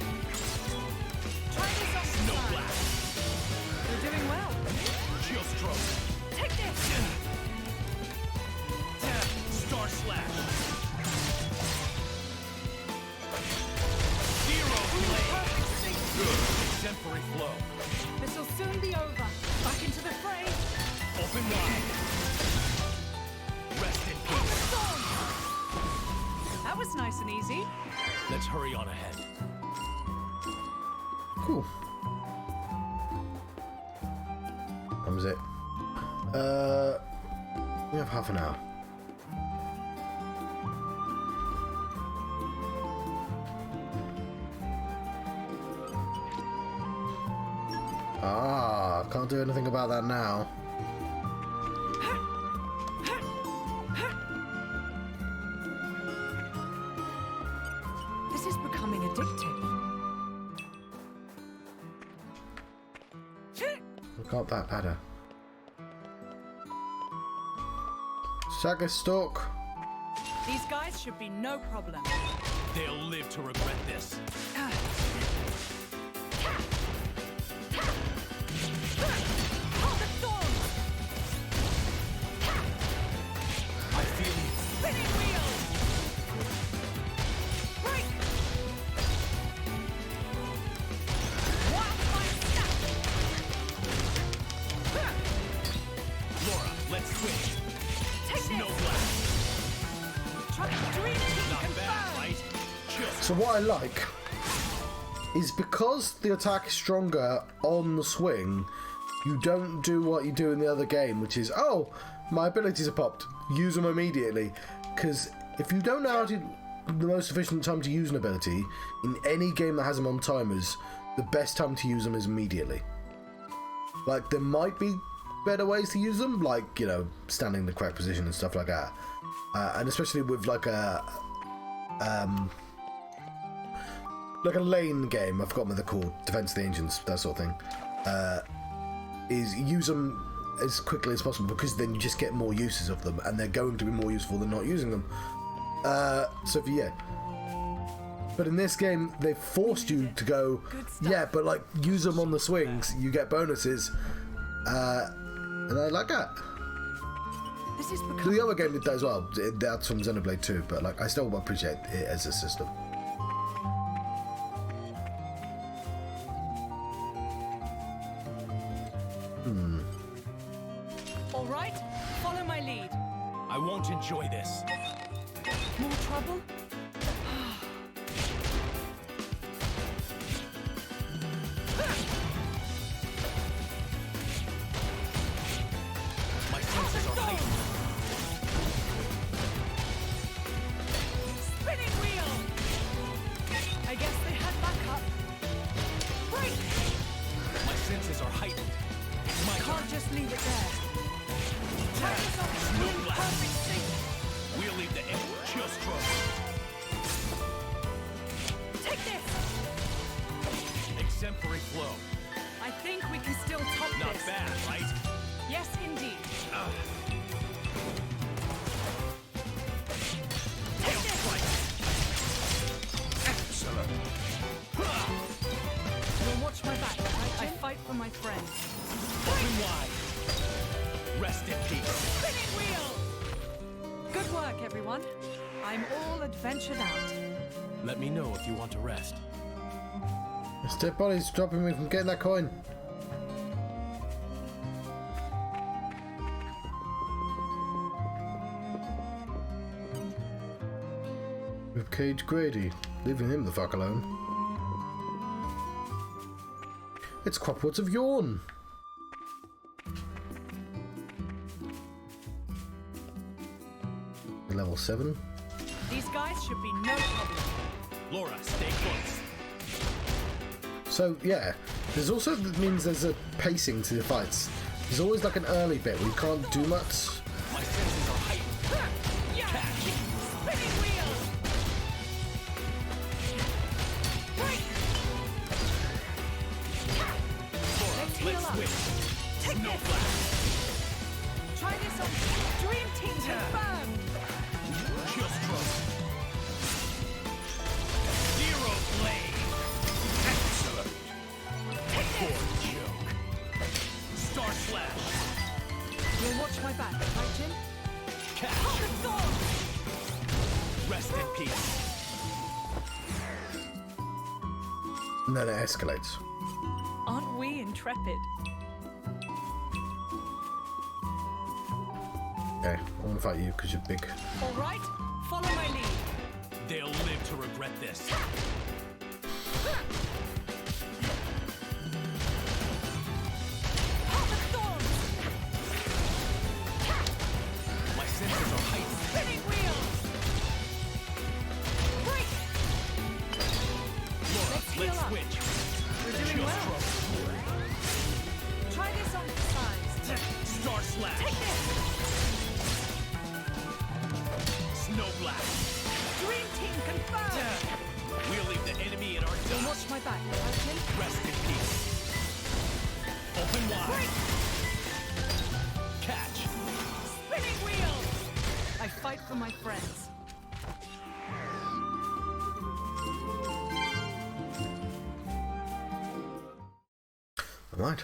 Try this on the Snow side. blast. You're doing well. Chill stroke. Take this! Star slash. Zero blade. Perfect sync. Good. Exemplary flow. This'll soon be over. Back into the fray. Open wide. Rest in Oh, the peace. thorns! That was nice and easy. Let's hurry on ahead. Cool. That was it. We have half an hour. Ah, can't do anything about that now. This is becoming addictive. I got that better. Saga Stalk. These guys should be no problem. They'll live to regret this. Oh, the thorns! I feel you. Spinning wheel! Break! Wildfire snap! Lora, let's switch. Take Snow this! blast. Try dream team Not bad, confirmed! right? Chill. So what I like is because the attack is stronger on the swing, you don't do what you do in the other game, which is, oh, my abilities are popped, use them immediately. Because if you don't know how to the most efficient time to use an ability in any game that has them on timers, the best time to use them is immediately. Like, there might be better ways to use them, like, you know, standing in the correct position and stuff like that. And especially with like a lane game, I've forgotten what they're called, Defense of the Ancients, that sort of thing. Is use them as quickly as possible, because then you just get more uses of them, and they're going to be more useful than not using them. So yeah. But in this game, they've forced you to go, yeah, but like use them on the swings, you get bonuses, and I like that. The other game did that as well. That's from Xenoblade 2, but like I still appreciate it as a system. All right, follow my lead. I won't enjoy this. More trouble? My senses are heightened. Spinning wheel! I guess they had backup. Break! My senses are heightened. It's my Can't turn. just leave it there. Try this on No in blast. perfect sync. We'll leave the end just cross. Take this! Exemplary flow. I think we can still top Not this. bad, right? Yes, indeed. Take this! Excellent. You'll watch my back, right? I fight for my friends. Open wide. Rest in peace. Spinning wheel! Good work, everyone. I'm all adventured out. Let me know if you want to rest. This dead body's stopping me from getting that coin. With Cage Grady, leaving him the fuck alone. It's Cropwoods of Yawn. Level 7. These guys should be no problem. Lora, stay close. So yeah, there's also means there's a pacing to the fights. There's always like an early bit where you can't do much. My senses are heightened. Catch. Spinning wheel! Break! Let's heal Let's up. switch. Take No this! blast. Try this on Dream Team confirmed! Just cross. Zero blade. Excellent. Poor joke. Star slash. You'll watch my back, right, Jim? Catch. Common Thorn! Rest in peace. And then it escalates. Aren't we intrepid? Okay, I want to fight you because you're big. All right, follow my lead. They'll live to regret this. Common Thorn! My senses are heightened. Spinning wheel! Break! Lora, Let's heal let's up. switch. We're doing Just well. cross. Try this on the sides. Star slash. Take this! Snow blast. Dream Team confirmed! We'll leave the enemy in our You'll dust. watch my back, right, Jim? Rest in peace. Open wide. Break! Catch. Spinning wheel! I fight for my friends. All right.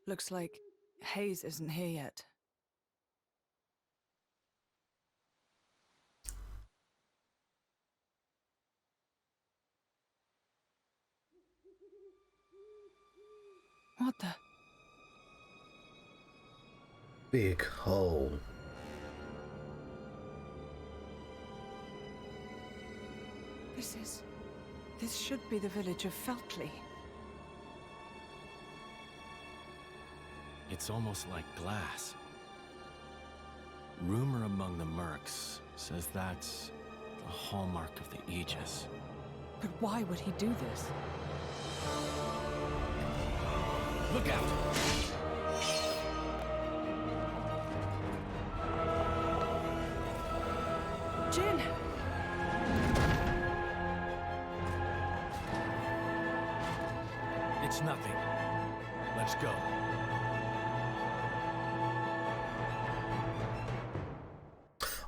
Looks like Hayes isn't here yet. What the? Big hole. This should be the village of Felkley. It's almost like glass. Rumor among the mercs says that's a hallmark of the Aegis. But why would he do this? Look out! Jin! It's nothing. Let's go.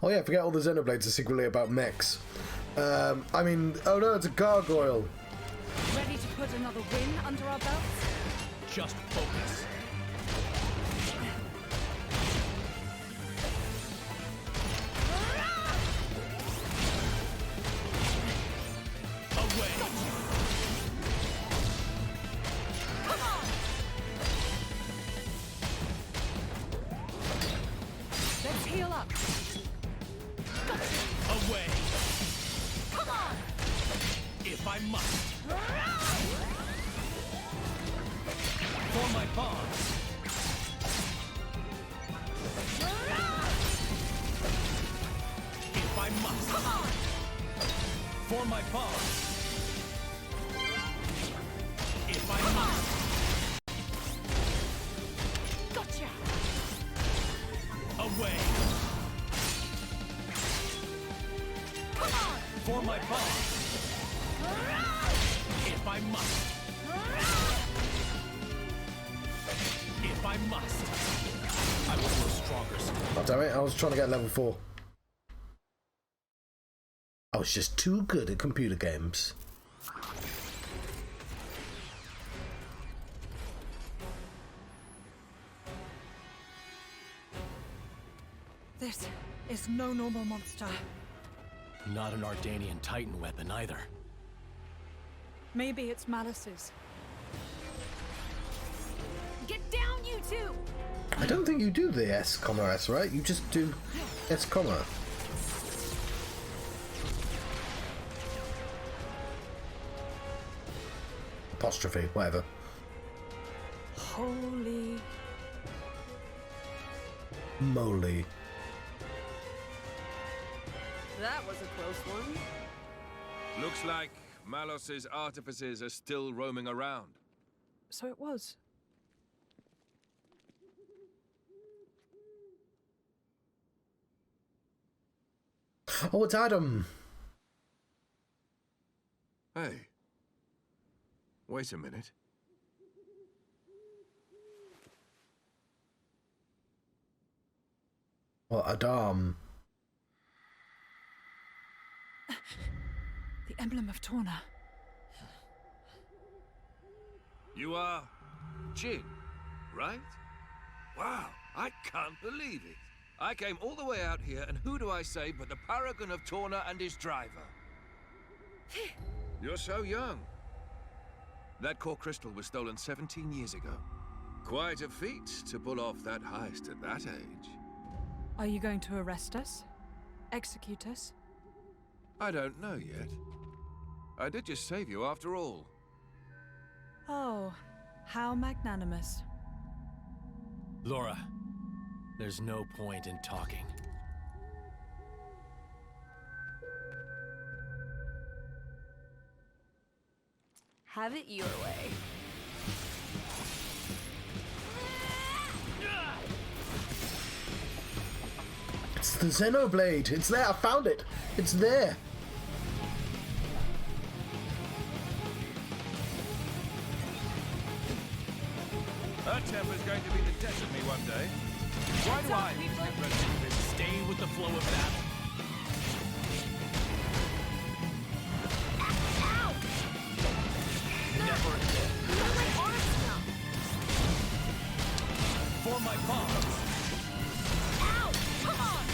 Oh yeah, forget all the Xenoblades are secretly about mechs. I mean, oh no, it's a gargoyle. Ready to put another win under our belts? Just focus. Away! Come on! Let's heal up. Away! Come on! If I must. For my bonds. If I must. Come on! For my bonds. If I must. Gotcha! Away. Come on! For my bonds. If I must. If I must. I will grow stronger soon. Oh damn it, I was trying to get level 4. I was just too good at computer games. This is no normal monster. Not an Ardanian Titan weapon either. Maybe it's Malice's. Get down, you two! I don't think you do the S, S, right? You just do S, apostrophe, whatever. Holy moly. That was a close one. Looks like Malos's artificers are still roaming around. So it was. Oh, it's Adam. Hey. Wait a minute. Well, Adam. The emblem of Torna. You are Jin, right? Wow, I can't believe it. I came all the way out here, and who do I say but the paragon of Torna and his driver? You're so young. That core crystal was stolen 17 years ago. Quite a feat to pull off that heist at that age. Are you going to arrest us? Execute us? I don't know yet. I did just save you after all. Oh, how magnanimous. Lora, there's no point in talking. Have it your way. It's the Xenoblade. It's there. I found it. It's there. Her temper's going to be the death of me one day. Why do I need to get ready for this? Stay with the flow of that. Ow! Never again. Let my arms now. For my bonds. Ow! Come on!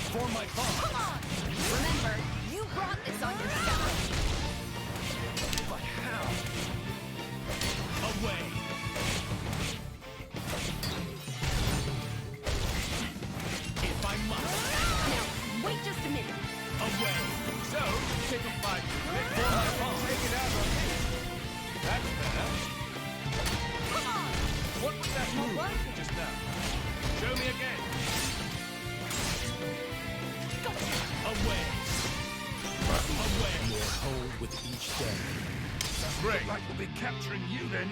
For my bonds. Come on! Remember, you brought this on yourself. But how? Away. If I must. Now, wait just a minute. Away. So, take a fight. For my bonds. Take it out on me. That's better. Come on! What was that move just now? fight will be capturing you then.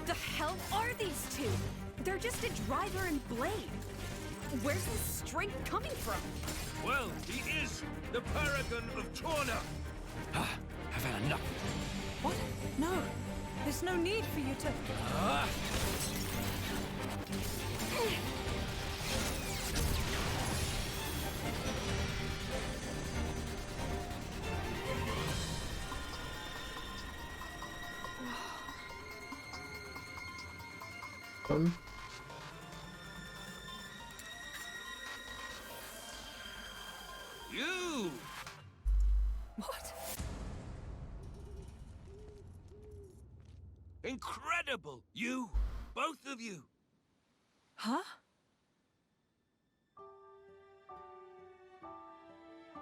The hell are these two? They're just a driver and blade. Where's this strength coming from? Well, he is the paragon of Torna. I've had enough. What? No. There's no need for you to... You! What? Incredible! You! Both of you! Huh?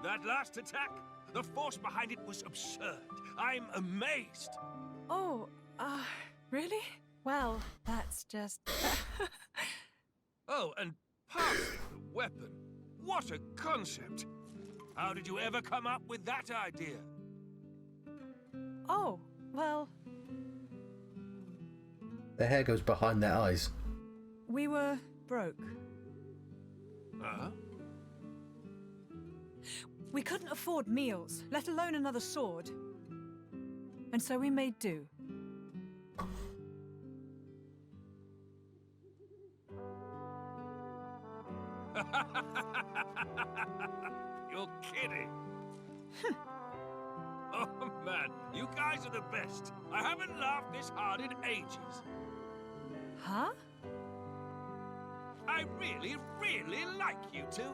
That last attack, the force behind it was absurd. I'm amazed. Oh, really? Well, that's just... Oh, and passing the weapon. What a concept! How did you ever come up with that idea? Oh, well, Their hair goes behind their eyes. we were broke. Huh? We couldn't afford meals, let alone another sword. And so we made do. You're kidding. Oh, man, you guys are the best. I haven't laughed this hard in ages. Huh? I really, really like you two.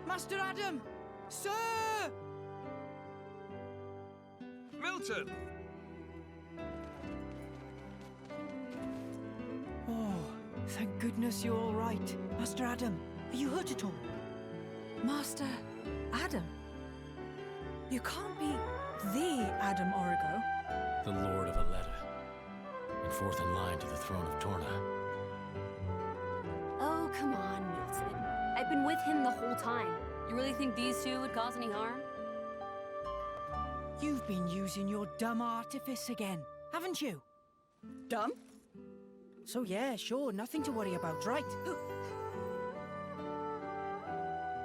Master Adam! Sir! Milton! Oh, thank goodness you're all right. Master Adam, are you hurt at all? Master Adam? You can't be the Adam Origo. The Lord of Aletta. And fourth in line to the throne of Torna. Oh, come on, Milton. I've been with him the whole time. You really think these two would cause any harm? You've been using your dumb artifice again, haven't you? Dumb? So yeah, sure, nothing to worry about, right?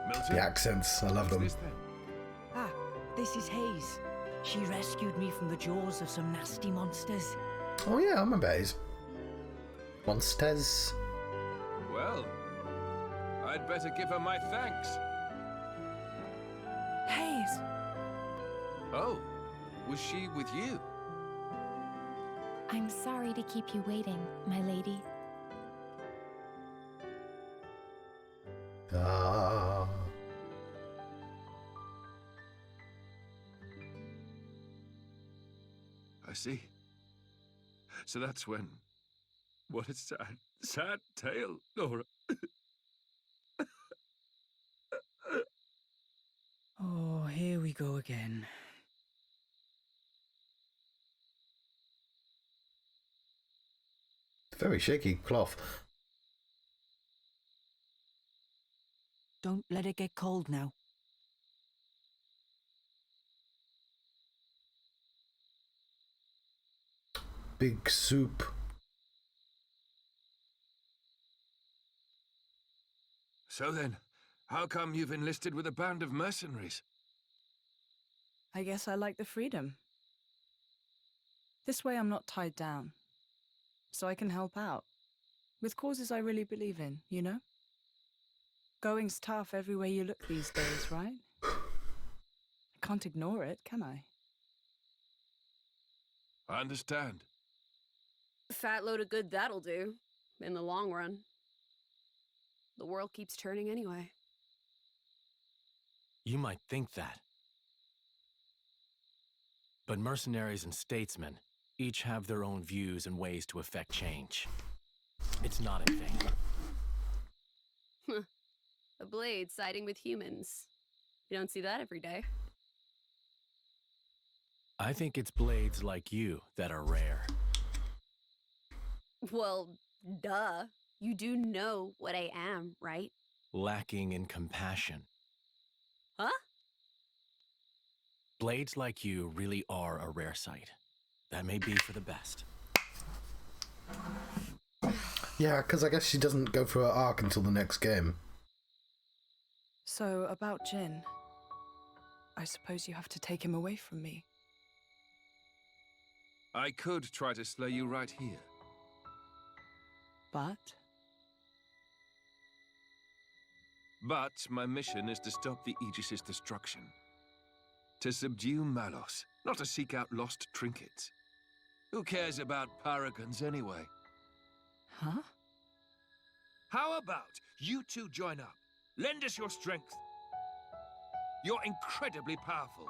Milton? The accents, I love them. Who's this then? Ah, this is Hayes. She rescued me from the jaws of some nasty monsters. Oh yeah, I remember Hayes. Monsters. Well, I'd better give her my thanks. Hayes! Oh, was she with you? I'm sorry to keep you waiting, my lady. Ah. I see. So that's when... What a sad, sad tale, Lora. Oh, here we go again. Very shaky cloth. Don't let it get cold now. Big soup. So then, how come you've enlisted with a band of mercenaries? I guess I like the freedom. This way I'm not tied down. So I can help out. With causes I really believe in, you know? Going's tough every way you look these days, right? I can't ignore it, can I? I understand. A fat load of good that'll do, in the long run. The world keeps turning anyway. You might think that. But mercenaries and statesmen each have their own views and ways to effect change. It's not in vain. A blade siding with humans. You don't see that every day. I think it's blades like you that are rare. Well, duh. You do know what I am, right? Lacking in compassion. Huh? Blades like you really are a rare sight. That may be for the best. Yeah, because I guess she doesn't go through her arc until the next game. So, about Jin. I suppose you have to take him away from me. I could try to slay you right here. But? But my mission is to stop the Aegis's destruction. To subdue Malos, not to seek out lost trinkets. Who cares about paragons anyway? Huh? How about you two join up? Lend us your strength. You're incredibly powerful.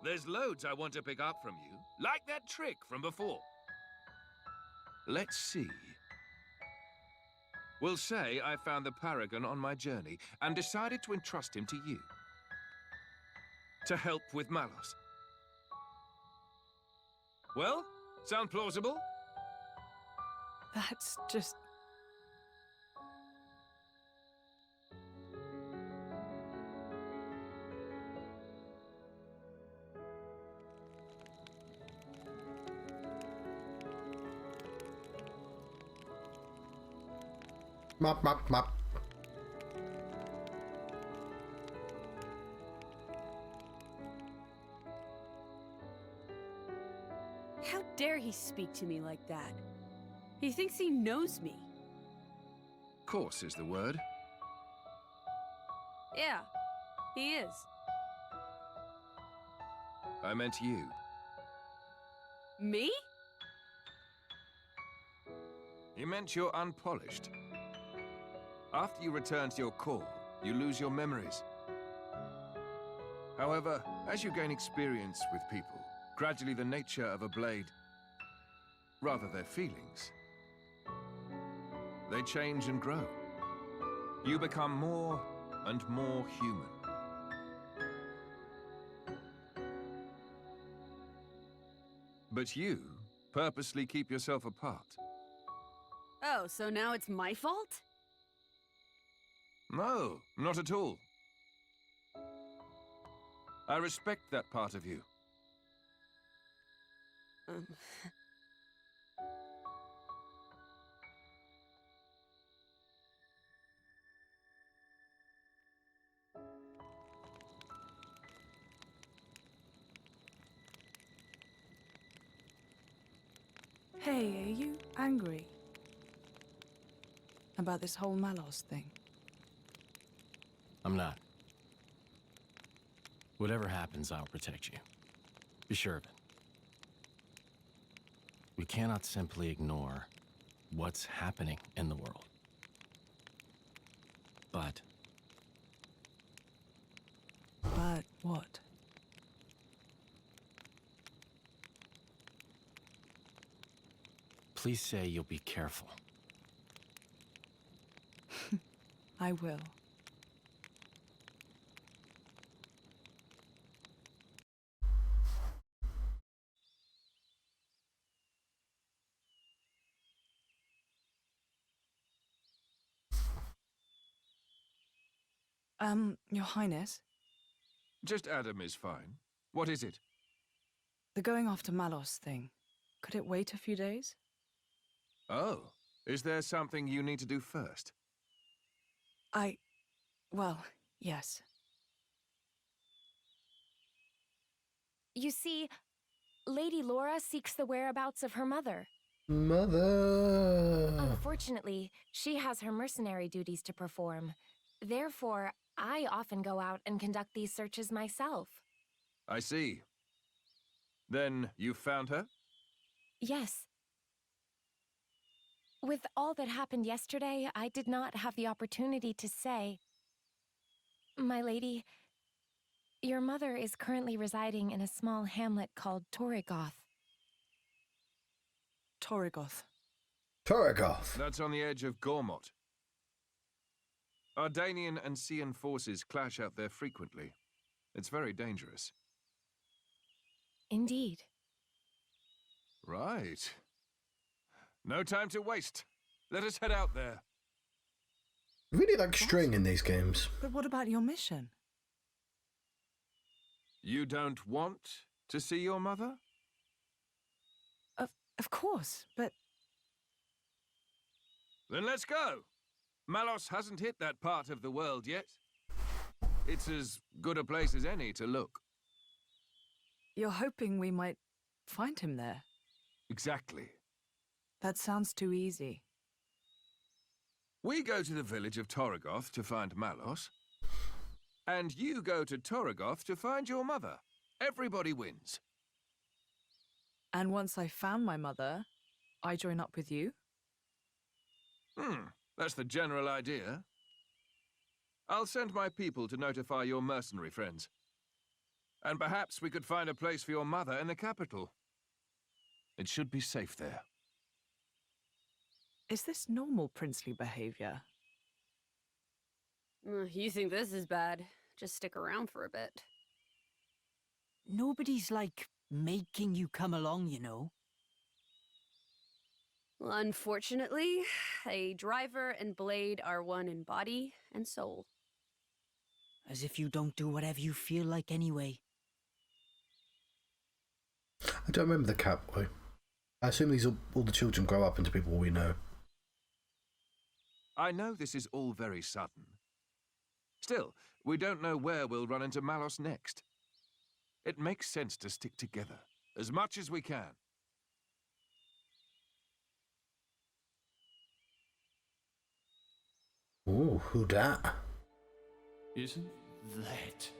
There's loads I want to pick up from you, like that trick from before. Let's see. We'll say I found the Paragon on my journey and decided to entrust him to you. To help with Malos. Well, sound plausible? That's just... Mop, mop, mop. How dare he speak to me like that? He thinks he knows me. Course is the word. Yeah, he is. I meant you. Me? He meant you're unpolished. After you return to your core, you lose your memories. However, as you gain experience with people, gradually the nature of a blade, rather their feelings, they change and grow. You become more and more human. But you purposely keep yourself apart. Oh, so now it's my fault? No, not at all. I respect that part of you. Hey, are you angry? About this whole Malos thing? I'm not. Whatever happens, I'll protect you. Be sure of it. We cannot simply ignore what's happening in the world. But what? please say you'll be careful. I will. Your Highness? Just Adam is fine. What is it? The going after Malos thing. Could it wait a few days? Oh, is there something you need to do first? Well, yes. You see, Lady Lora seeks the whereabouts of her mother. Mother. Unfortunately, she has her mercenary duties to perform. Therefore, I often go out and conduct these searches myself. I see. Then you found her? Yes. With all that happened yesterday, I did not have the opportunity to say. My lady, your mother is currently residing in a small hamlet called Torrigoth. Torrigoth. Torrigoth. That's on the edge of Gormott. Ardanian and Cian forces clash out there frequently. It's very dangerous. Indeed. Right. No time to waste. Let us head out there. Really like string in these games. But what about your mission? You don't want to see your mother? Of course, but... Then let's go. Malos hasn't hit that part of the world yet. It's as good a place as any to look. You're hoping we might find him there? Exactly. That sounds too easy. We go to the village of Torragoth to find Malos. And you go to Torragoth to find your mother. Everybody wins. And once I found my mother, I join up with you? That's the general idea. I'll send my people to notify your mercenary friends. And perhaps we could find a place for your mother in the capital. It should be safe there. Is this normal princely behavior? You think this is bad? Just stick around for a bit. Nobody's, like, making you come along, you know. Well, unfortunately, a driver and blade are one in body and soul. As if you don't do whatever you feel like anyway. I don't remember the cat boy. I assume all the children grow up into people we know. I know this is all very sudden. Still, we don't know where we'll run into Malos next. It makes sense to stick together, as much as we can. Ooh, who dat? Isn't that...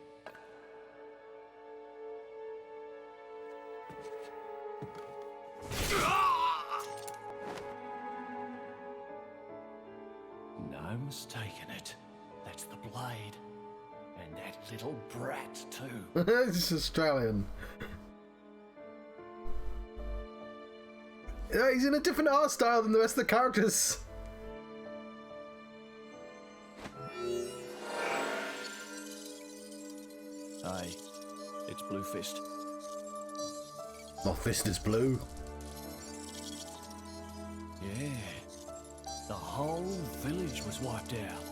No mistaking it. That's the blade. And that little brat, too. It's Australian. Yeah, he's in a different art style than the rest of the characters. Aye, it's Blue Fist. My fist is blue. Yeah, the whole village was wiped out.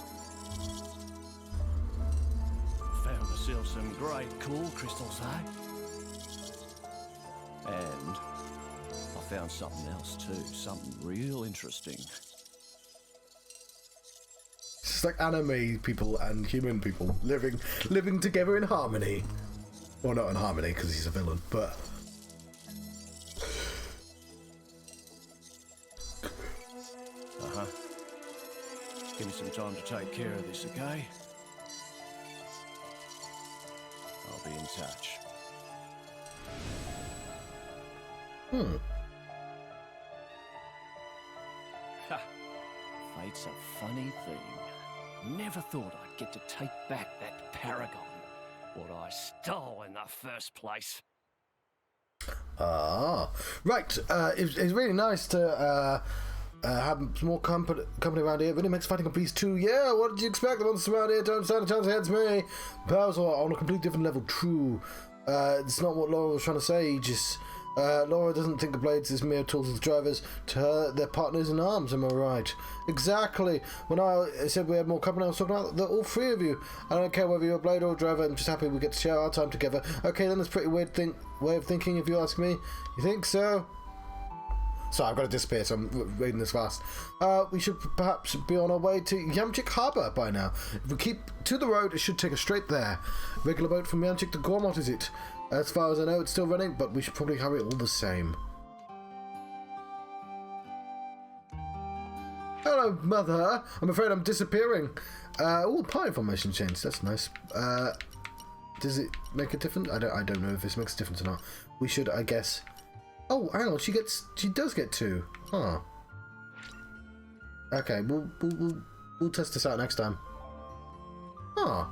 Found myself some great core crystals, eh? And I found something else too, something real interesting. It's just like anime people and human people living together in harmony. Well, not in harmony because he's a villain, but... Give me some time to take care of this, okay? I'll be in touch. Ha! Fate's a funny thing. Never thought I'd get to take back that paragon. What I stole in the first place. Ah, right. It's really nice to have some more company around here. It really makes fighting a breeze too. Yeah, what did you expect? The monsters around here don't stand a chance against me. Powers are on a completely different level. True. It's not what Lora was trying to say. Just Lora doesn't think the blades is mere tools of the drivers. To her, they're partners in arms. Am I right? Exactly. When I said we had more company, I was talking about all three of you. I don't care whether you're a blade or a driver. I'm just happy we get to share our time together. Okay, then that's a pretty weird way of thinking, if you ask me. You think so? Sorry, I've got to disappear, so I'm reading this fast. We should perhaps be on our way to Yamchik Harbour by now. If we keep to the road, it should take us straight there. Regular boat from Yamchik to Gormott, is it? As far as I know, it's still running, but we should probably hurry all the same. Hello, Mother. I'm afraid I'm disappearing. Pie information changed. That's nice. Does it make a difference? I don't know if this makes a difference or not. We should, I guess... Oh, hang on. She does get 2. Huh. Okay, we'll test this out next time. Huh.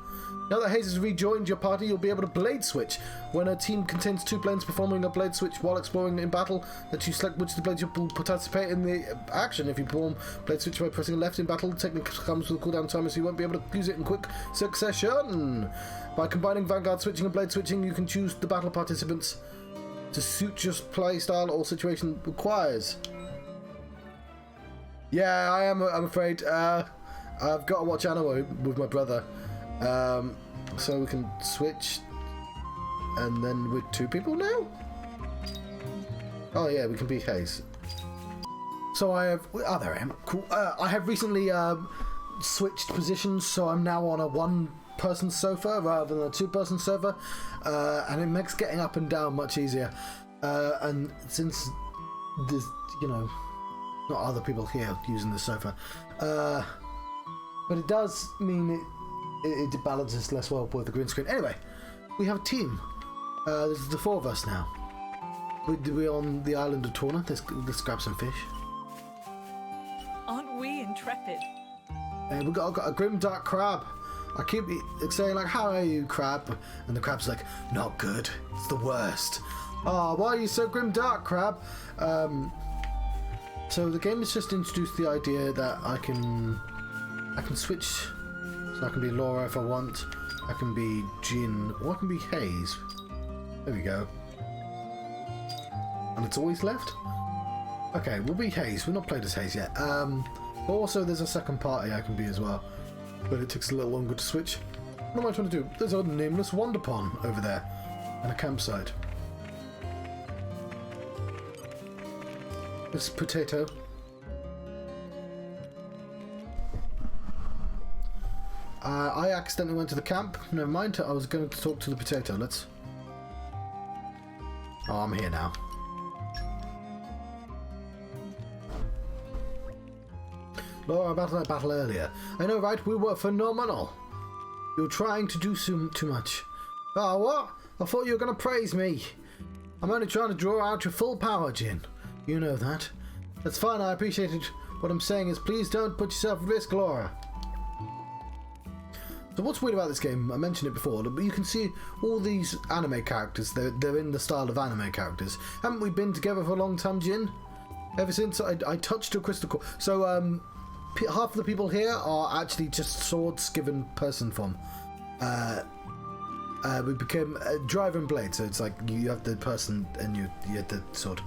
Now that Hayes has rejoined your party, you'll be able to blade switch. When a team contains 2 blades performing a blade switch while exploring in battle, that you select which of the blades will participate in the action. If you perform blade switch by pressing left in battle, the technique comes with a cooldown timer, so you won't be able to use it in quick succession. By combining Vanguard switching and blade switching, you can choose the battle participants to suit your play style or situation requires. Yeah, I'm afraid. I've got to watch anime with my brother. So we can switch, and then with 2 people now? Oh yeah, we can be Hayes. So I have... Oh, there I am. Cool. I have recently switched positions, so I'm now on a 1-person sofa rather than a 2-person sofa, and it makes getting up and down much easier. And since there's, you know, not other people here using the sofa, but it does mean it balances less well with the green screen. Anyway, we have a team. There's the 4 of us now. We're on the island of Torna. Let's grab some fish. Aren't we intrepid? We've got a grim dark crab. I keep saying, like, how are you, crab? And the crab's like, not good. It's the worst. Oh, why are you so grim dark, crab? So the game has just introduced the idea that I can switch. So I can be Lora if I want. I can be Jin, or I can be Hayes. There we go. And it's always left? Okay, we'll be Hayes. We've not played as Hayes yet. But also there's a second party I can be as well. But it takes a little longer to switch. What am I trying to do? There's a nameless wander pond over there. And a campsite. This potato. I accidentally went to the camp. Never mind. I was going to talk to the potato. Let's... Oh, I'm here now. Lora, about that battle earlier. I know, right? We were phenomenal. You're trying to do too much. Oh, what? I thought you were going to praise me. I'm only trying to draw out your full power, Jin. You know that. That's fine. I appreciate it. What I'm saying is, please don't put yourself at risk, Lora. So what's weird about this game, I mentioned it before, but you can see all these anime characters, they're in the style of anime characters. Haven't we been together for a long time, Jin? Ever since I touched a crystal core. So, half of the people here are actually just swords given person form. We became driver and blade, so it's like you have the person and you have the sword.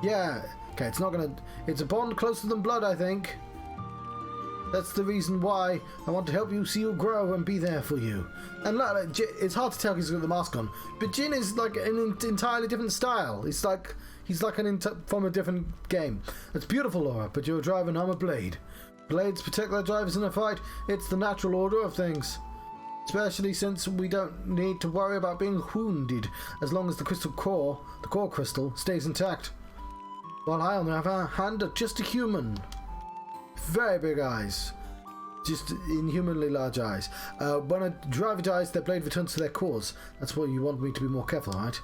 Yeah, okay, it's a bond closer than blood, I think. That's the reason why I want to help you see you grow and be there for you. And look, it's hard to tell because he's got the mask on, but Jin is like an entirely different style. He's like from a different game. It's beautiful, Lora, but you're a driver and I'm a blade. Blades protect their drivers in a fight. It's the natural order of things. Especially since we don't need to worry about being wounded as long as the core crystal, stays intact. While I, on the other hand, are just a human. Very big eyes. Just inhumanly large eyes. When a driver dies, their blade returns to their cores. That's why you want me to be more careful, right?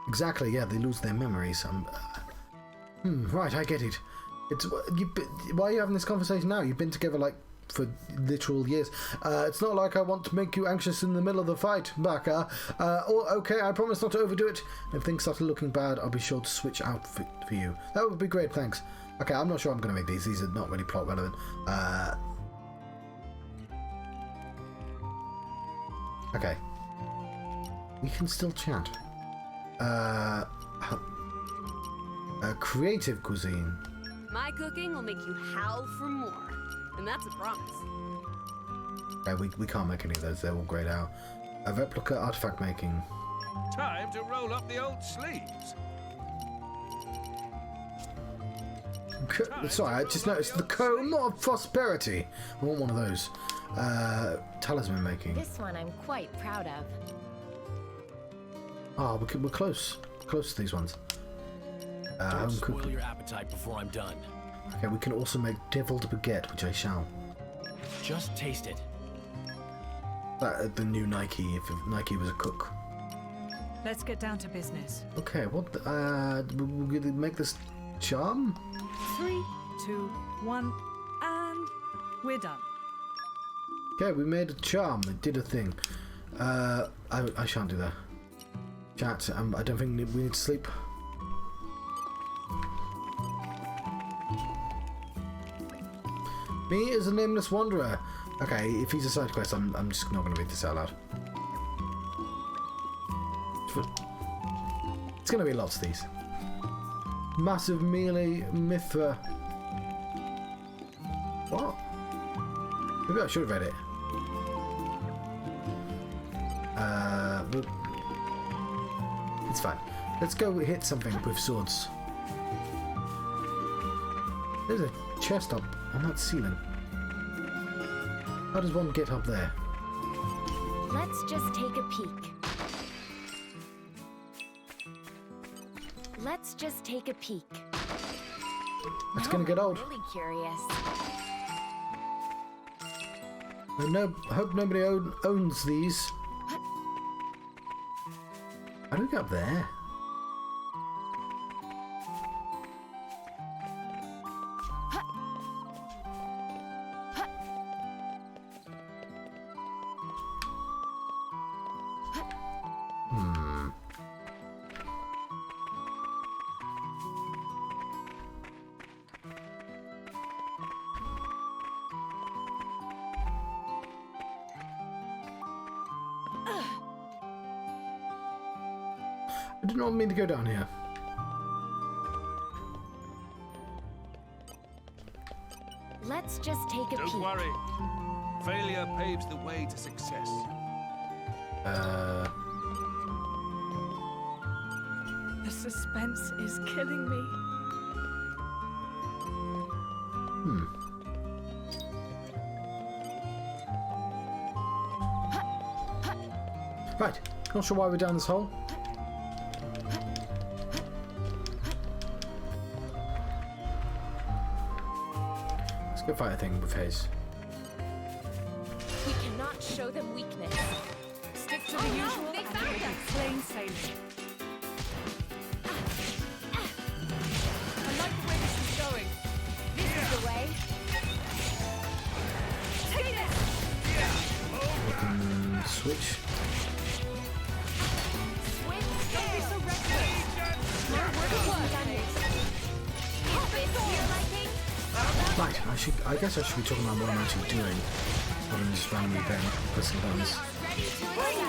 Exactly, yeah, they lose their memories. Right, I get it. Why are you having this conversation now? You've been together, like, for literal years. It's not like I want to make you anxious in the middle of the fight, Baka. Okay, I promise not to overdo it. If things start looking bad, I'll be sure to switch out for you. That would be great, thanks. Okay, I'm not sure I'm going to make these. These are not really plot relevant. Okay. We can still chat. Creative cuisine. My cooking will make you howl for more. And that's a promise. Okay, we can't make any of those. They're all grayed out. A replica artifact making. Time to roll up the old sleeves. Sorry, I just noticed the comb of prosperity. I want one of those. Talisman making. This one I'm quite proud of. Oh, we're close. Close to these ones. Don't spoil your appetite before I'm done. Okay, we can also make deviled baguette, which I shall. Just taste it. The new Nike, if Nike was a cook. Let's get down to business. Okay, what? We're gonna make this charm. 3, 2, 1, and we're done. Okay, we made a charm. It did a thing. I shan't do that. Chat, I don't think we need to sleep. Me as a nameless wanderer. Okay, if he's a side quest, I'm just not going to read this out loud. It's going to be lots of these. Massive melee Mithra. What? Maybe I should have read it. But it's fine. Let's go hit something with swords. There's a chest up on that ceiling. How does one get up there? Let's just take a peek. Let's just take a peek. That's gonna get old. I'm really curious. I hope nobody owns these. How do we get up there? I did not mean to go down here. Let's just take a peek. Don't worry. Failure paves the way to success. The suspense is killing me. Right. Not sure why we're down this hole. Let's go fight a thing with Haze. We cannot show them weakness. Stick to the usual. they found us. Plain sailing. I like the way this is going. This is the way. Take this! Switch. Swim. Don't be so reckless. My work isn't done yet. Is this your liking? Right, I guess I should be talking about what I'm actually doing, rather than just randomly pressing buttons. Ready to accept.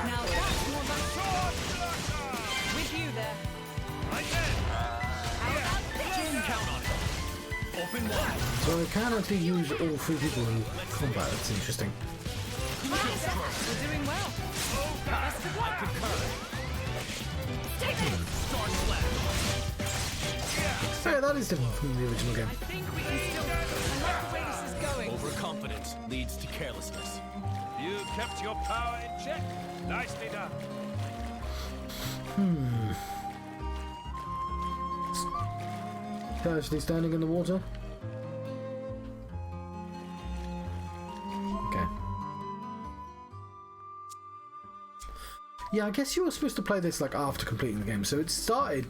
Now that's more my with you there. How about this? So I can actually use all three people in combat. That's interesting. We're doing well. Best of luck. Take it! So yeah, that is different from the original game. I think we can still. I like the way this is going. Overconfidence leads to carelessness. You kept your power in check. Nicely done. Casually standing in the water. Okay. Yeah, I guess you were supposed to play this like after completing the game, so it started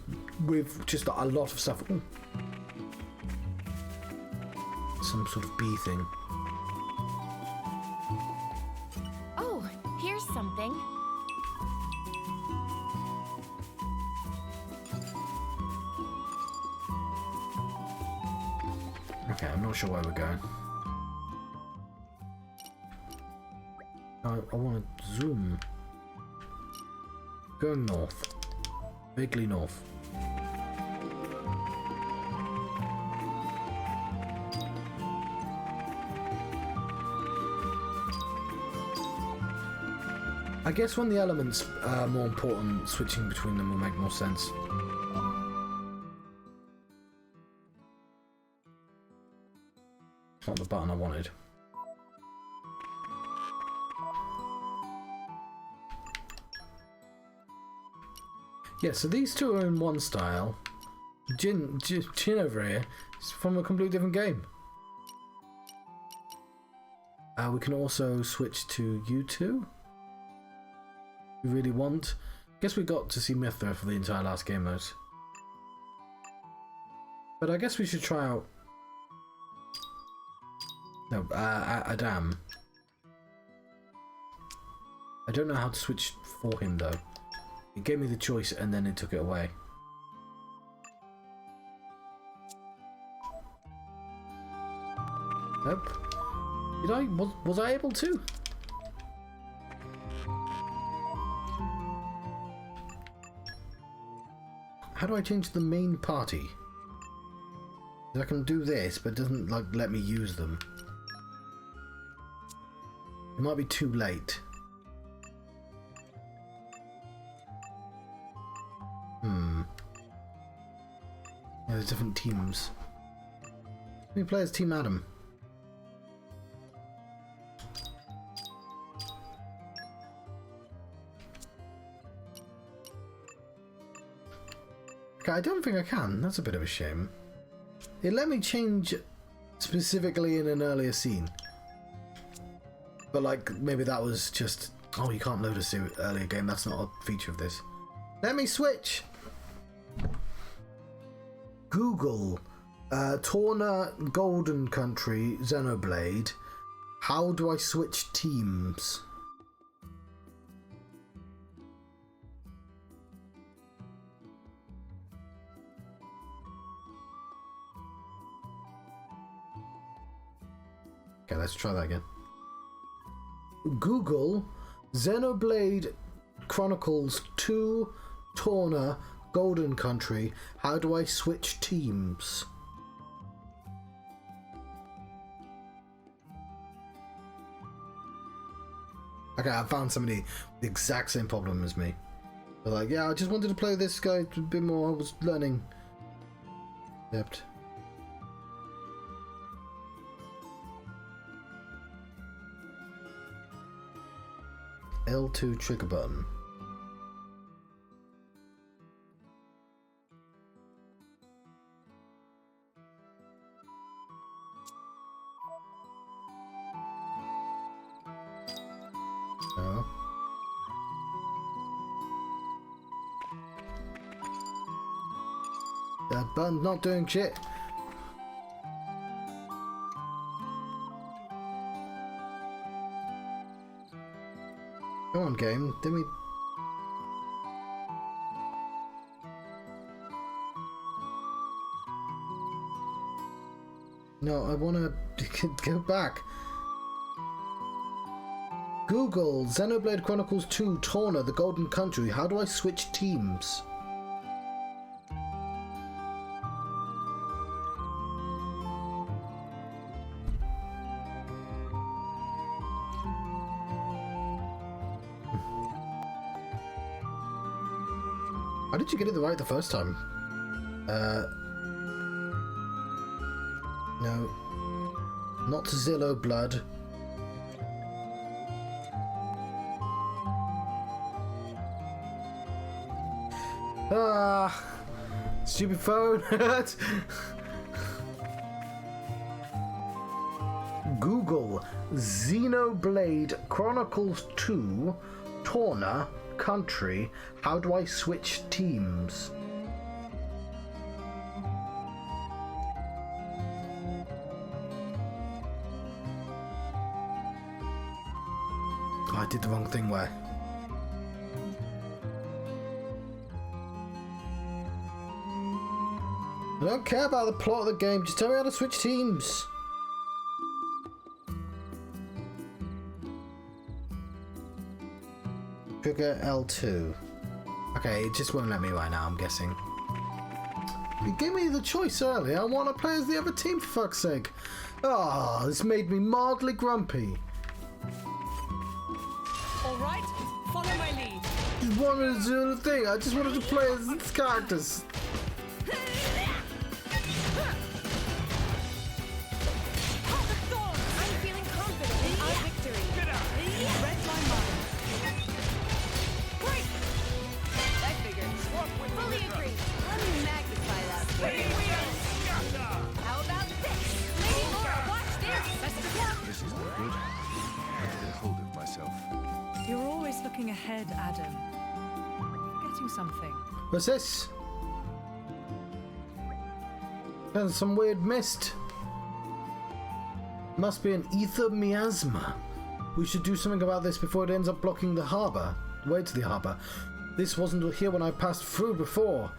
with just a lot of stuff. Ooh. Some sort of bee thing. Oh, here's something. Okay, I'm not sure where we're going. I want to zoom. Going north. Vaguely north. I guess when the elements are more important, switching between them will make more sense. It's not the button I wanted. Yeah, so these two are in one style. Jin over here is from a completely different game. We can also switch to you two. We really want. Guess we got to see Mithra for the entire last game modes. But I guess we should try out. No, Adam. I don't know how to switch for him though. It gave me the choice and then it took it away. Nope. Did I? Was I able to? How do I change the main party? I can do this, but it doesn't like let me use them. It might be too late. Yeah, there's different teams. How many players Team Adam? Okay, I don't think I can. That's a bit of a shame. It let me change specifically in an earlier scene. But like, maybe that was just... Oh, you can't load a earlier game. That's not a feature of this. Let me switch! Google. Torna Golden Country Xenoblade. How do I switch teams? Okay, let's try that again. Google Xenoblade Chronicles 2 Torna Golden Country. How do I switch teams? Okay, I found somebody with the exact same problem as me. They're like, yeah, I just wanted to play this guy a bit more. I was learning. Yep. L2 trigger button. No. That button's not doing shit. Come on, game. Did we... No, I want to go back. Google Xenoblade Chronicles 2 Torna, the Golden Country. How do I switch teams? How did you get it right the first time? No. Not Zillow Blood. Ah! Stupid phone! Google Xenoblade Chronicles 2 Torna Country. How do I switch teams? Oh, I did the wrong thing where? I don't care about the plot of the game, just tell me how to switch teams. Trigger L2. Okay, it just won't let me right now, I'm guessing. You gave me the choice earlier. I want to play as the other team, for fuck's sake. Ah, this made me mildly grumpy. Alright, follow my lead. Just wanted to do the thing. I just wanted to play as these characters. I'm feeling confident in our victory. Read my mind. Great! I figured. Fully agree. Let me magnify that for you. How about this? Lady Lora, watch this! Best of luck! This is no good. I can get hold of myself. You're always looking ahead, Adam. Forgetting something. What's this? There's some weird mist. Must be an ether miasma. We should do something about this before it ends up blocking the harbour. The way to the harbour. This wasn't here when I passed through before.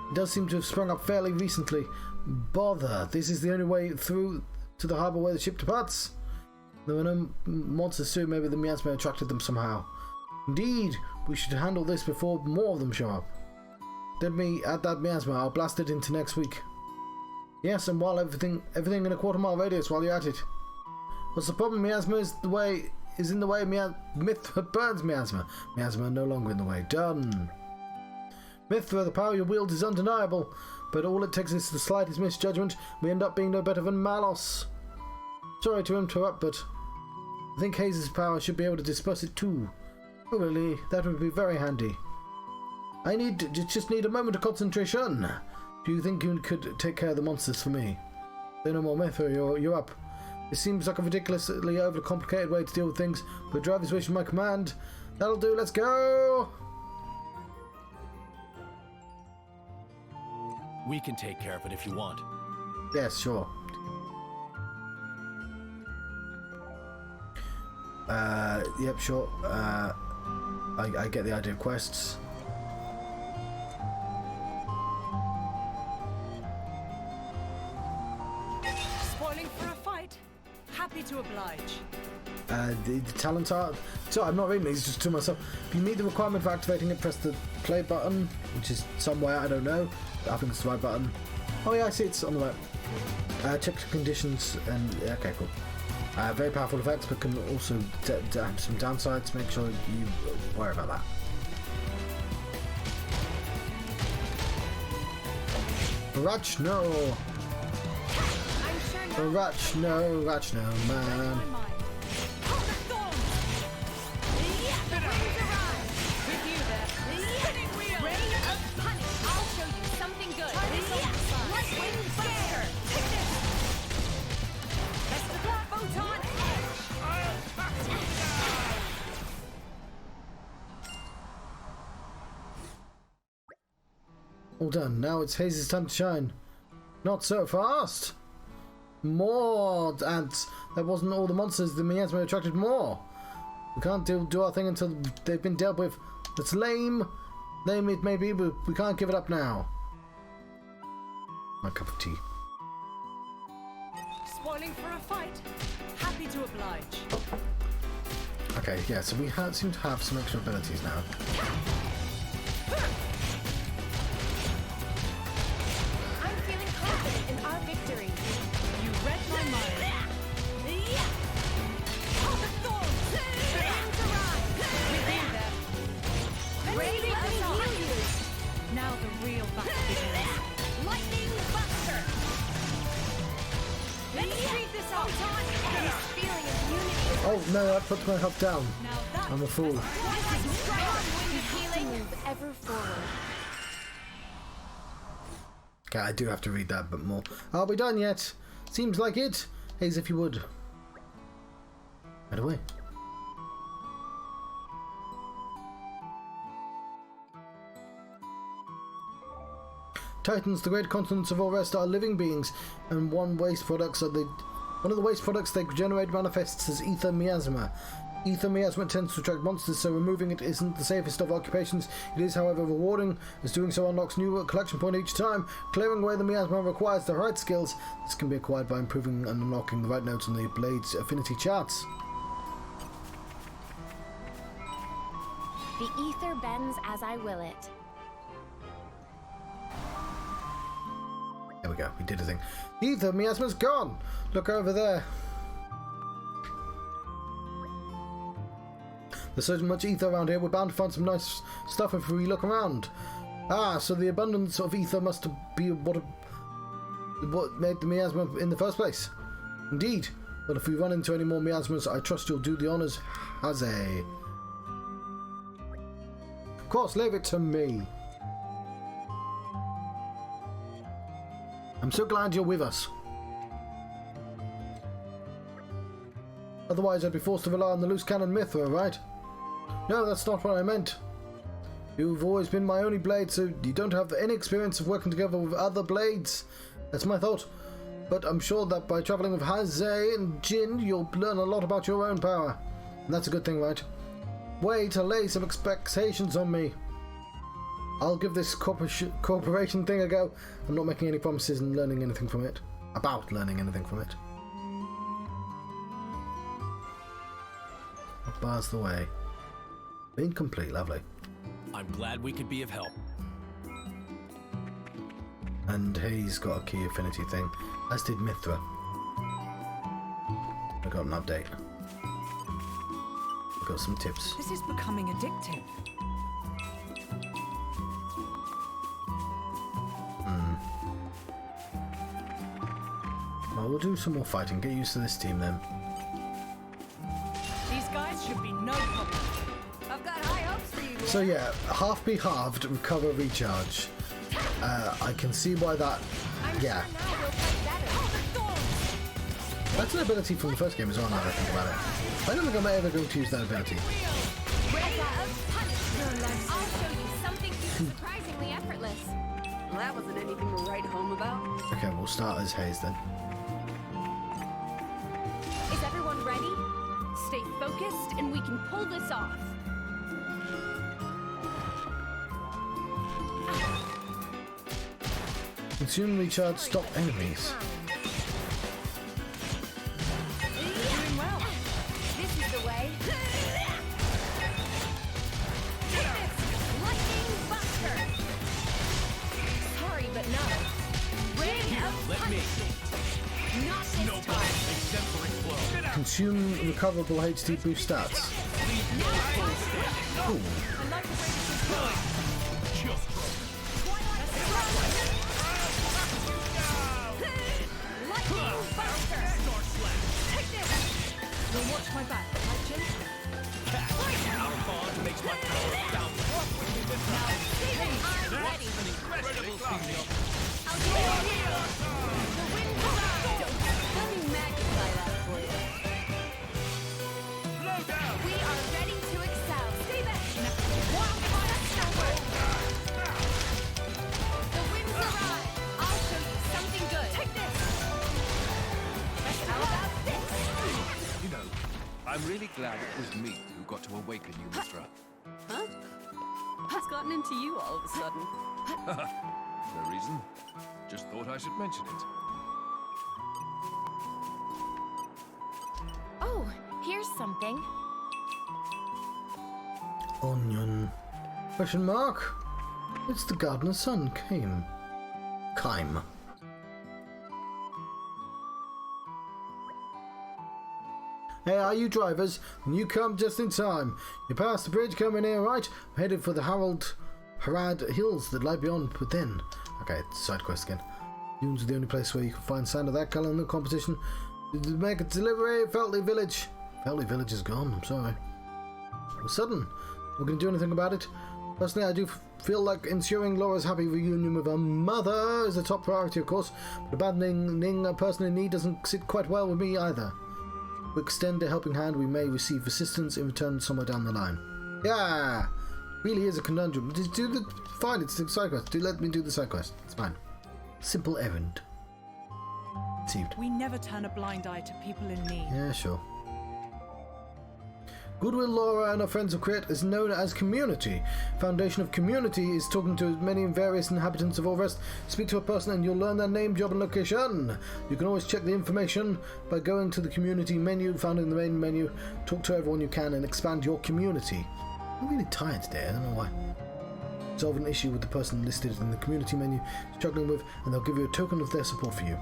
It does seem to have sprung up fairly recently. Bother. This is the only way through to the harbour where the ship departs. There were no monsters too. Maybe the miasma attracted them somehow. Indeed, we should handle this before more of them show up. Let me add that miasma. I'll blast it into next week. Yes, and while everything in a quarter-mile radius while you're at it. What's the problem? Miasma is in the way. Mithra burns miasma. Miasma no longer in the way. Done. Mithra, the power you wield is undeniable, but all it takes is the slightest misjudgment. We end up being no better than Malos. Sorry to interrupt, but I think Hayes' power should be able to disperse it too. Oh, really? That would be very handy. I just need a moment of concentration. Do you think you could take care of the monsters for me? Say no more, Mithra, you're up. It seems like a ridiculously overcomplicated way to deal with things, but driver's wish is my command. That'll do, let's go! We can take care of it if you want. Yes, sure. Yep, sure. I get the idea of quests. Spoiling for a fight? Happy to oblige. The talent art. So I'm not reading these, just to myself. If you meet the requirement for activating it, press the play button, which is somewhere, I don't know. I think it's the right button. Oh yeah, I see it's on the right. Check the conditions and okay, cool. Very powerful effects, but can also have some downsides. Make sure you worry about that. Ratch no! Ratch no, man. All done. Now it's Hayes' time to shine. Not so fast. More ants. That wasn't all the monsters. The miasma attracted more. We can't do our thing until they've been dealt with. That's lame. Lame it may be, but we can't give it up now. My cup of tea. Spoiling for a fight? Happy to oblige. Okay, yeah, so we seem to have some extra abilities now. In our victory. You read my mind. Now the real battle begins. Lightning Buster! Let's treat this all time. This feeling of unity. Oh no, that puts my health down. Now that I'm a fool. Healing move ever forward. Okay, I do have to read that bit more. Are we done yet? Seems like it. Hayes, if you would. Right away. Titans, the great continents of all rest, are living beings, and one of the waste products they generate manifests as ether miasma. Ether miasma tends to attract monsters, so removing it isn't the safest of occupations. It is, however, rewarding, as doing so unlocks new collection point each time. Clearing away the miasma requires the right skills. This can be acquired by improving and unlocking the right notes on the Blade's affinity charts. The ether bends as I will it. There we go, we did a thing. Ether miasma's gone! Look over there. There's so much ether around here, we're bound to find some nice stuff if we look around. Ah, so the abundance of ether must be what made the miasma in the first place. Indeed. But if we run into any more miasmas, I trust you'll do the honours, Haze. Of course, leave it to me. I'm so glad you're with us. Otherwise, I'd be forced to rely on the loose cannon Mithra, right? No, that's not what I meant. You've always been my only blade, so you don't have any experience of working together with other blades. That's my thought. But I'm sure that by travelling with Haze and Jin, you'll learn a lot about your own power. And that's a good thing, right? Way to lay some expectations on me. I'll give this corporation thing a go. I'm not making any promises and learning anything from it. About learning anything from it. What bars the way? Incomplete, lovely. I'm glad we could be of help. And he's got a key affinity thing, as did Mithra. I got an update. I got some tips. This is becoming addictive. Well, we'll do some more fighting. Get used to this team then. These guys should be no problem. I've got high hopes for you. So yeah, half be halved, recover, recharge. I can see why that. Yeah. That's an ability from the first game as well, now that I think about it. I don't think I'm ever going to use that ability. I'll show you something surprisingly effortless. Well, that wasn't anything to write home about. Okay, we'll start as Hayes then. Is everyone ready? Stay focused and we can pull this off. Consume, recharge, stop enemies. Doing well. This is the way. Lightning Buster. Sorry, but no. Ray of punishment. Not this time. Consume recoverable HD boost stats. Ooh. I like the way this is going. Lightning Buster. Take this. You'll watch my back, right, Jim? Our bond makes my power bound. I'm ready. I'll do it. The wind comes. Let me magnify that for you. We are ready to excel. Stay back. Wildfire shower. The winds arrive. I'll show you something good. Take this. How about this? You know, I'm really glad it was me who got to awaken you, Mithra. Huh? What's gotten into you all of a sudden? No reason. Just thought I should mention it. Oh, here's something. Onion. Question mark? It's the gardener's son, Kaim. Hey, are you drivers? You come just in time. You passed the bridge coming here, right? I'm headed for the Harad Hills that lie beyond within. Okay, side quest again. Dunes are the only place where you can find sand of that colour in the competition. Did you make a delivery at Feltley Village? Feltley Village is gone, I'm sorry. It was sudden. We're going to do anything about it. Personally, I do feel like ensuring Laura's happy reunion with her mother is a top priority, of course, but abandoning a person in need doesn't sit quite well with me either. If we extend a helping hand, we may receive assistance in return somewhere down the line. Yeah! Really is a conundrum. Just do the... Fine, it's the side quest. Do let me do the side quest. It's fine. Simple errand. Received. We never turn a blind eye to people in need. Yeah, sure. Goodwill Lora and her friends of Crit is known as Community. Foundation of Community is talking to many and various inhabitants of all rest. Speak to a person and you'll learn their name, job and location. You can always check the information by going to the Community menu found in the main menu. Talk to everyone you can and expand your community. I'm really tired today, I don't know why. Solve an issue with the person listed in the Community menu struggling with, and they'll give you a token of their support for you.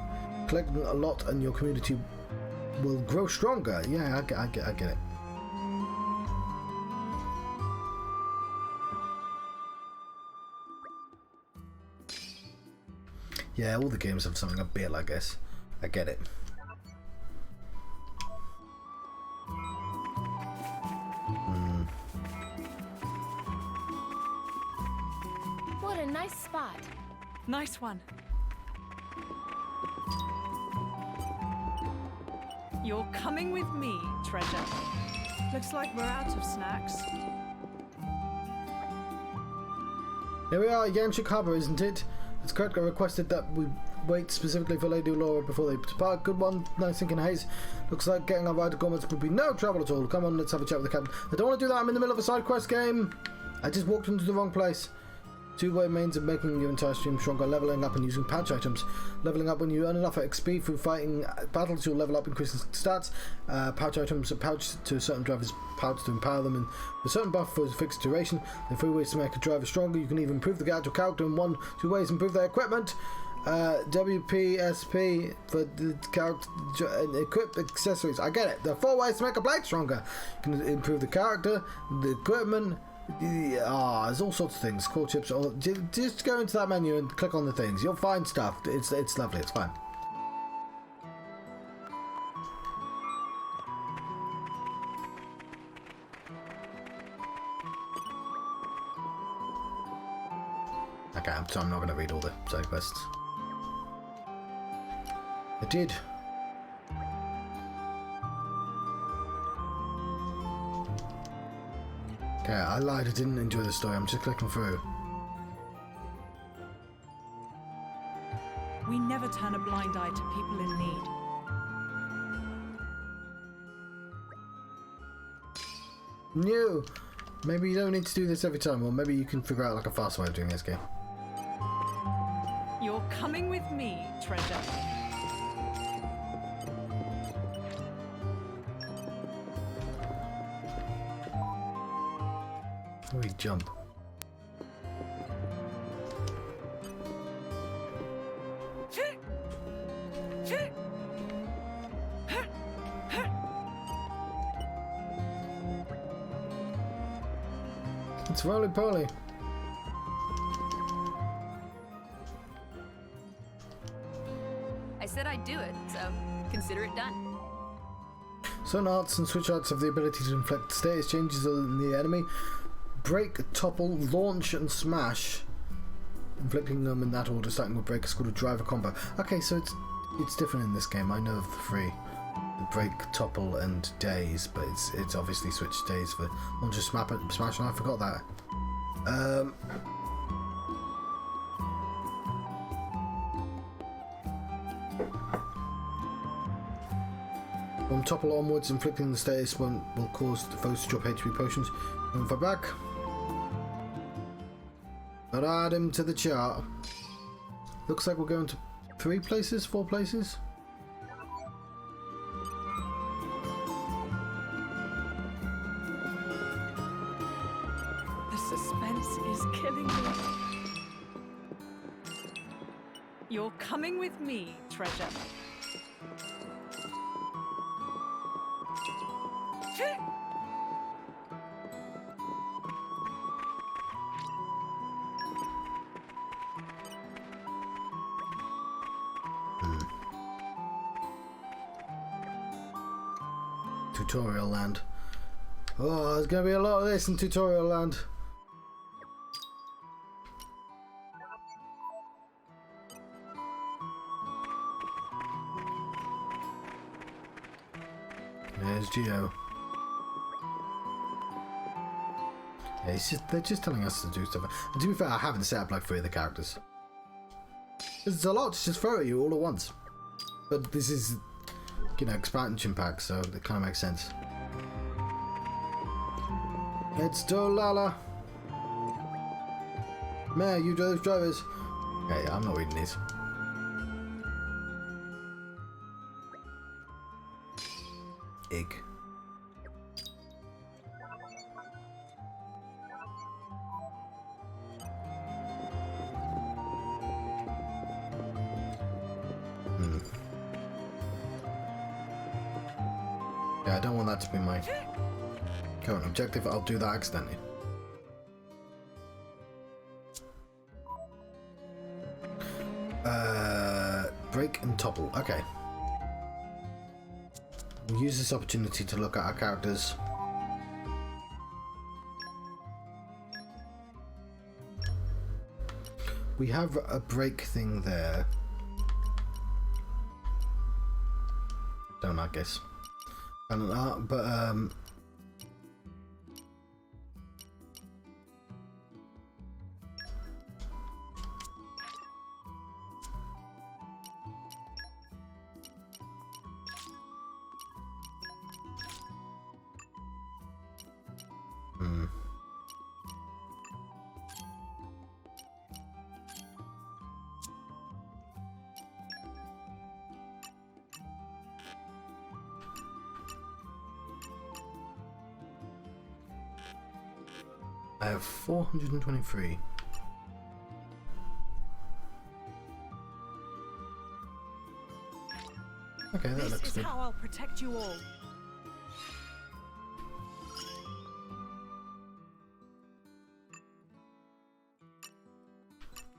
Collect a lot and your community will grow stronger. Yeah, I get it. Yeah, all the games have something a bit, I guess. I get it. What a nice spot. Nice one. You're coming with me, treasure. Looks like we're out of snacks. Here we are, Yanchuk Harbour, isn't it? It's correct. I requested that we wait specifically for Lady Lora before they depart. Good one. Nice thinking, Hayes. Looks like getting our ride to Gormans would be no trouble at all. Come on, let's have a chat with the captain. I don't want to do that. I'm in the middle of a side quest game. I just walked into the wrong place. Two-way means of making your entire stream stronger, leveling up and using pouch items. Leveling up when you earn enough XP through fighting battles, you'll level up, increasing stats. Pouch items are pouched to certain drivers' pouch to empower them in a certain buff for a fixed duration. There are 3 ways to make a driver stronger. You can even improve the actual character in 2 ways. Improve their equipment. WPSP for the character equip accessories. I get it. There are 4 ways to make a blade stronger. You can improve the character, the equipment. There's all sorts of things. Core chips. Just go into that menu and click on the things. You'll find stuff. It's lovely. It's fine. Okay, so I'm not going to read all the side quests. I did. Okay, I lied. I didn't enjoy the story. I'm just clicking through. We never turn a blind eye to people in need. New. Maybe you don't need to do this every time, or maybe you can figure out like a fast way of doing this game. You're coming with me, treasure. How do we jump? It's roly-poly. I said I'd do it, so consider it done. Certain arts and switch arts have the ability to inflict status changes on the enemy. Break, topple, launch, and smash. Inflicting them in that order, starting with break is called a driver combo. Okay, so it's different in this game. I know of the 3. The break, topple, and daze, but it's obviously switched days for launch, smash, and I forgot that. From topple onwards, inflicting the status one will cause the foes to drop HP potions. And for back. But add him to the chart. Looks like we're going to 3 places, 4 places. The suspense is killing me. You're coming with me, treasure. Tutorial land. Oh, there's going to be a lot of this in tutorial land. There's Geo. Yeah, they're just telling us to do stuff. And to be fair, I haven't set up like 3 of the characters. There's a lot to just throw at you all at once. But this is, you know, expansion pack, so it kind of makes sense. It's Dolala. Man, you those drivers. Okay, I'm not reading these. Egg. Yeah, I don't want that to be my current objective. I'll do that accidentally. Break and topple. Okay. We'll use this opportunity to look at our characters. We have a break thing there. Don't I guess. But I have 423. Okay, that looks This is good. how I'll protect you all.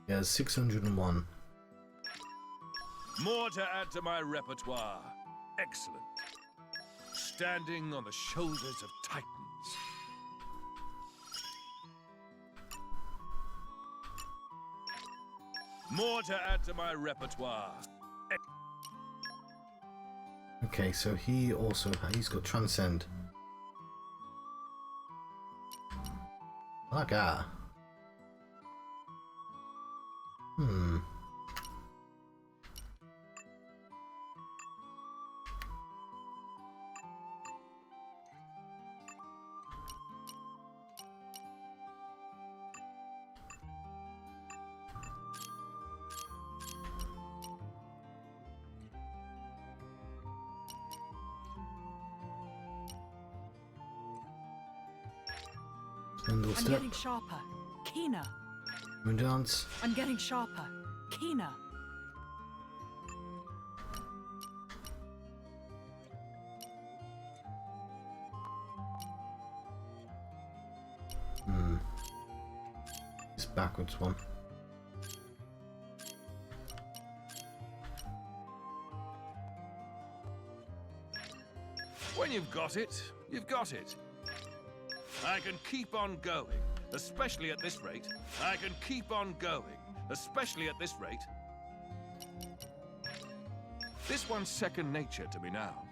Yeah, 601. More to add to my repertoire. Excellent. Standing on the shoulders of titans. More to add to my repertoire. Okay, so he's got Transcend. Like that. Spindle I'm step. getting sharper, keener. Moon dance. I'm getting sharper, keener. This backwards one. When you've got it, you've got it. I can keep on going, especially at this rate. I can keep on going, especially at this rate. This one's second nature to me now.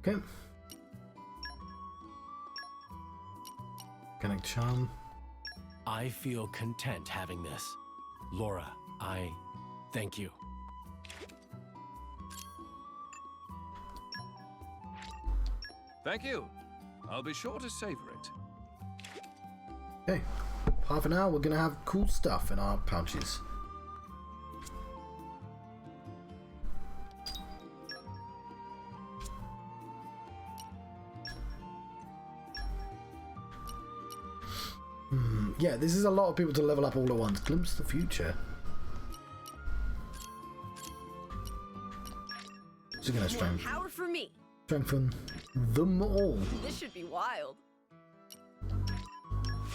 Okay. Connect charm. I feel content having this. Lora, I thank you. Thank you. I'll be sure to savor it. Okay. Half an hour, we're gonna have cool stuff in our pouches. Yeah, this is a lot of people to level up all at once. Glimpse the future. So gonna More power for me. strengthen them all. This should be wild.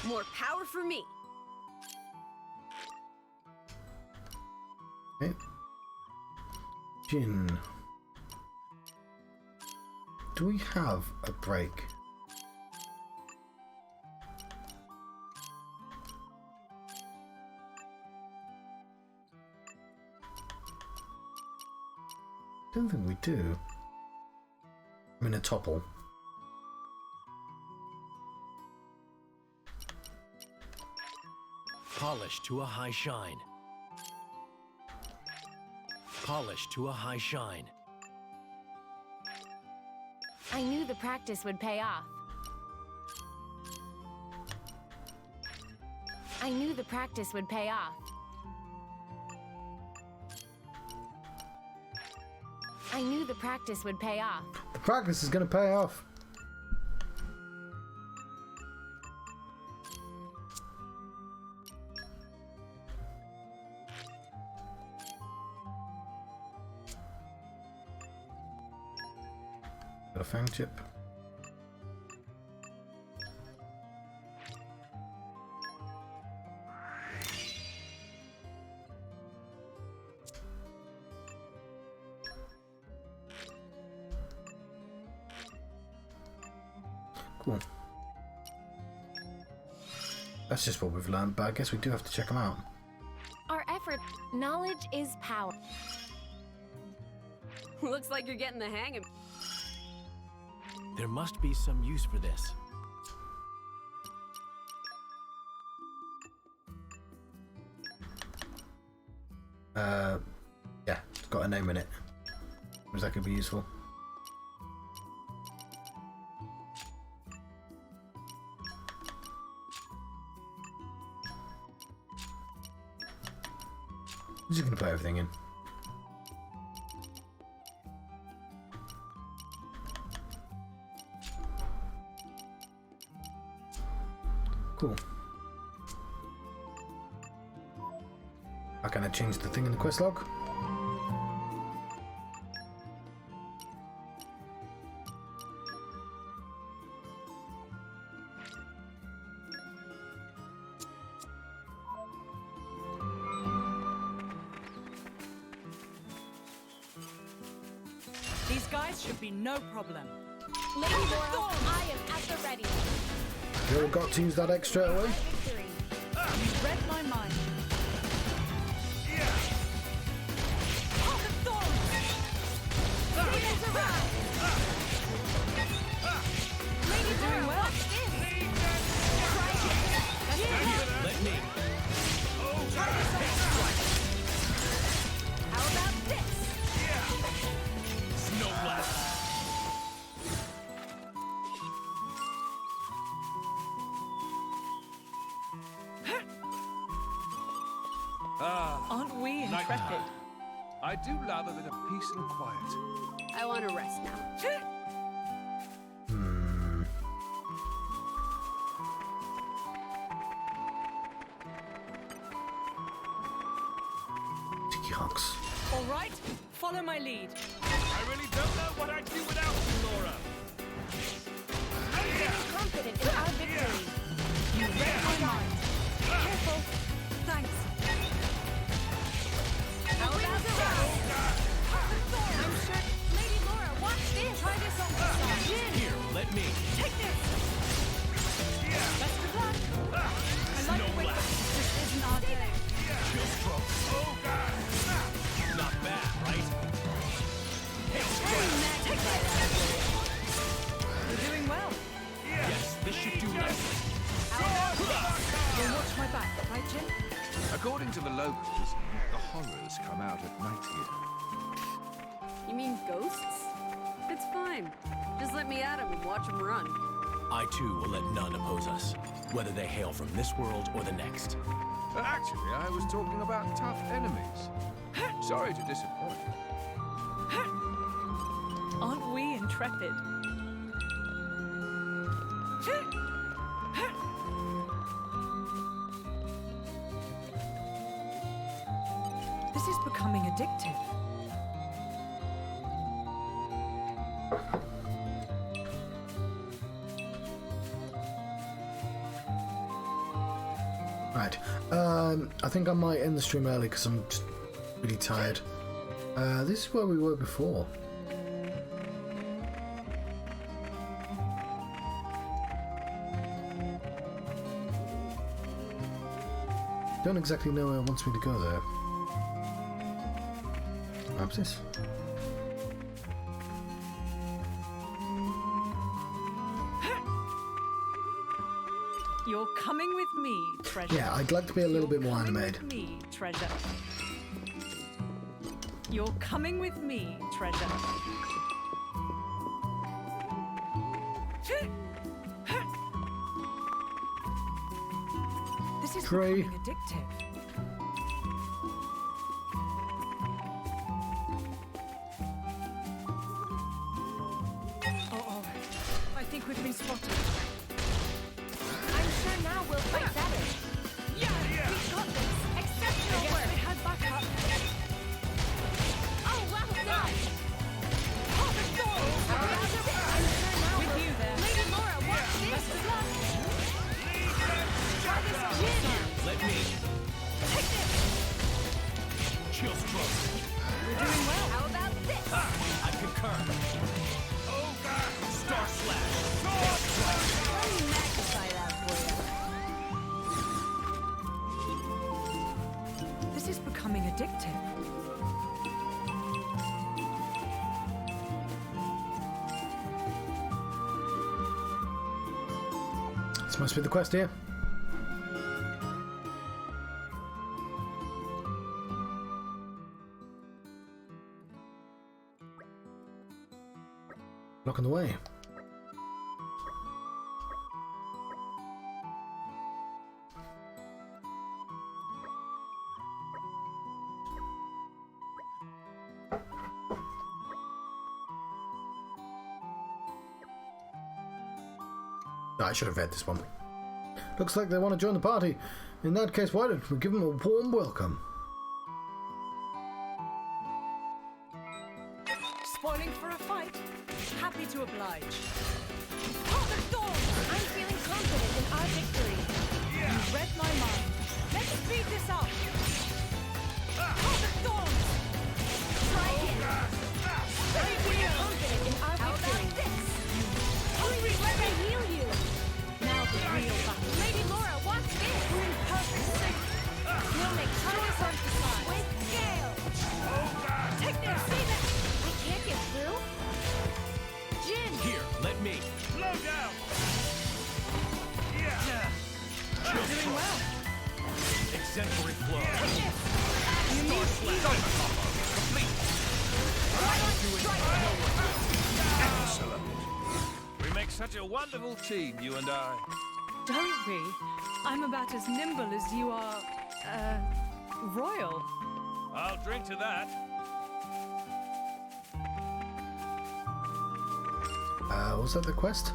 More power for me. Okay. Jin. Do we have a break? Don't think we do. I'm in a topple. Polished to a high shine. Polished to a high shine. I knew the practice would pay off. I knew the practice would pay off. I knew the practice would pay off. The practice is going to pay off. Got a fang chip. Cool. That's just what we've learned, but I guess we do have to check them out. Our effort, knowledge is power. Looks like you're getting the hang of it. There must be some use for this. Yeah, it's got a name in it. That could be useful. I'm just gonna put everything in. Cool. How can I change the thing in the quest log? These guys should be no problem. Lady Lora, I am at the ready. You already got to use that X straight away? Victory. You read my mind. Leaders around. Lady Lora, well. watch this. Let me. How about this? Snow blast. Aren't we intrepid? I do love a bit of peace and quiet. I want to rest now. Tiki honks. All right, follow my lead. I really don't know what I'd do without you, Lora. I'm feeling confident in our victory. You read my mind. Careful. Thanks. How about this? I'm sure. Lady Lora, watch this. Try this on the side. Here, let me. Take this. Best of luck. I like the way this isn't our day. Chill stroke. Oh, God. Not bad, right? Take this. You're doing well. Yes, this should do nicely. You'll watch my back, right, Jim? According to the locals, the horrors come out at night here. You mean ghosts? It's fine. Just let me at them and watch them run. I too will let none oppose us, whether they hail from this world or the next. Actually, I was talking about tough enemies. Sorry to disappoint. Aren't we intrepid? This is becoming addictive. Right. I think I might end the stream early because I'm just really tired. This is where we were before. Don't exactly know where it wants me to go there. What's this? You're coming with me, treasure. Yeah, I'd like to be a little bit more Coming animated. with me, treasure. You're coming with me, treasure. This is Tree. becoming addictive. Oh, I think we've been spotted. I'm sure now we'll fight better. Yeah! We got this. Exceptional Yes, work. they had backup. Oh, well done. Oh, the door! How about this? I'm sure now With we'll... you there. Lady Lora, watch this. Best of luck. Try this on Jin. Let me. Take this. Chill stroke. You're doing well. How about this? I concur. Oh, God. Star slash. Let me magnify that for you. This is becoming addictive. This must be the quest here. Blocking the way. I should have read this one. Looks like they want to join the party. In that case, why don't we give them a warm welcome? Spoiling for a fight? Happy to oblige. I'm feeling confident in our victory. You read my mind. Let's speed this up. Try it. I'm feeling confident in our victory. Please let me heal you. Now the real battle. Lady Lora, watch this. We're in perfect sync. We'll make tons of fun. With scale. Take this. See that? We can't get through. Jin. Here, let me. Slow down! You're doing well. Exemplary flow. You need speed. Excellent. We make such a wonderful team, you and I. Don't we? I'm about as nimble as you are, royal. I'll drink to that. Was that the quest?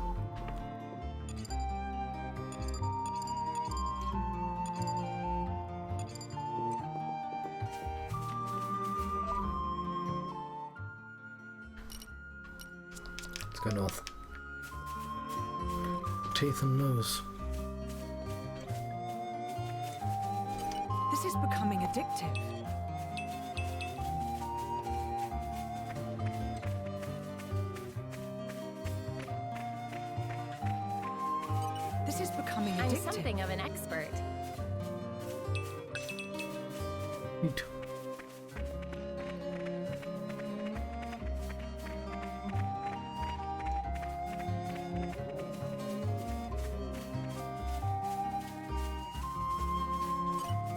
Let's go north. Teeth and nose. This is becoming addictive. This is becoming I'm addictive. something of an expert. Neat.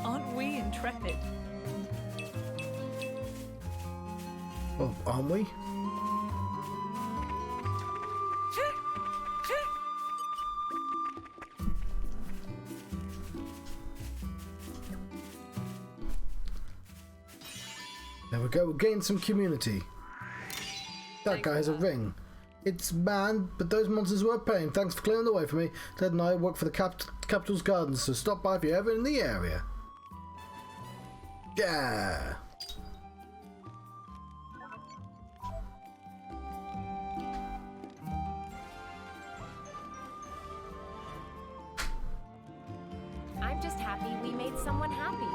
Aren't we intrepid? Oh, aren't we? There we go, we gained some community. That guy has a ring. It's banned, but those monsters were paying. Thanks for clearing the way for me. Ted and I work for the Capital's Gardens, so stop by if you're ever in the area. Yeah. I'm just happy we made someone happy.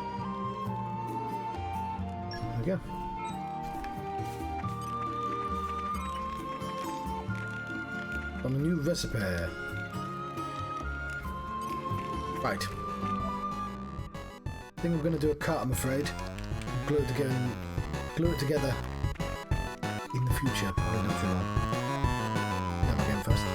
There we go. On a new recipe. Right. I think I'm going to do a cut, I'm afraid. Glue it together in the future. I don't know if you want. Never again first.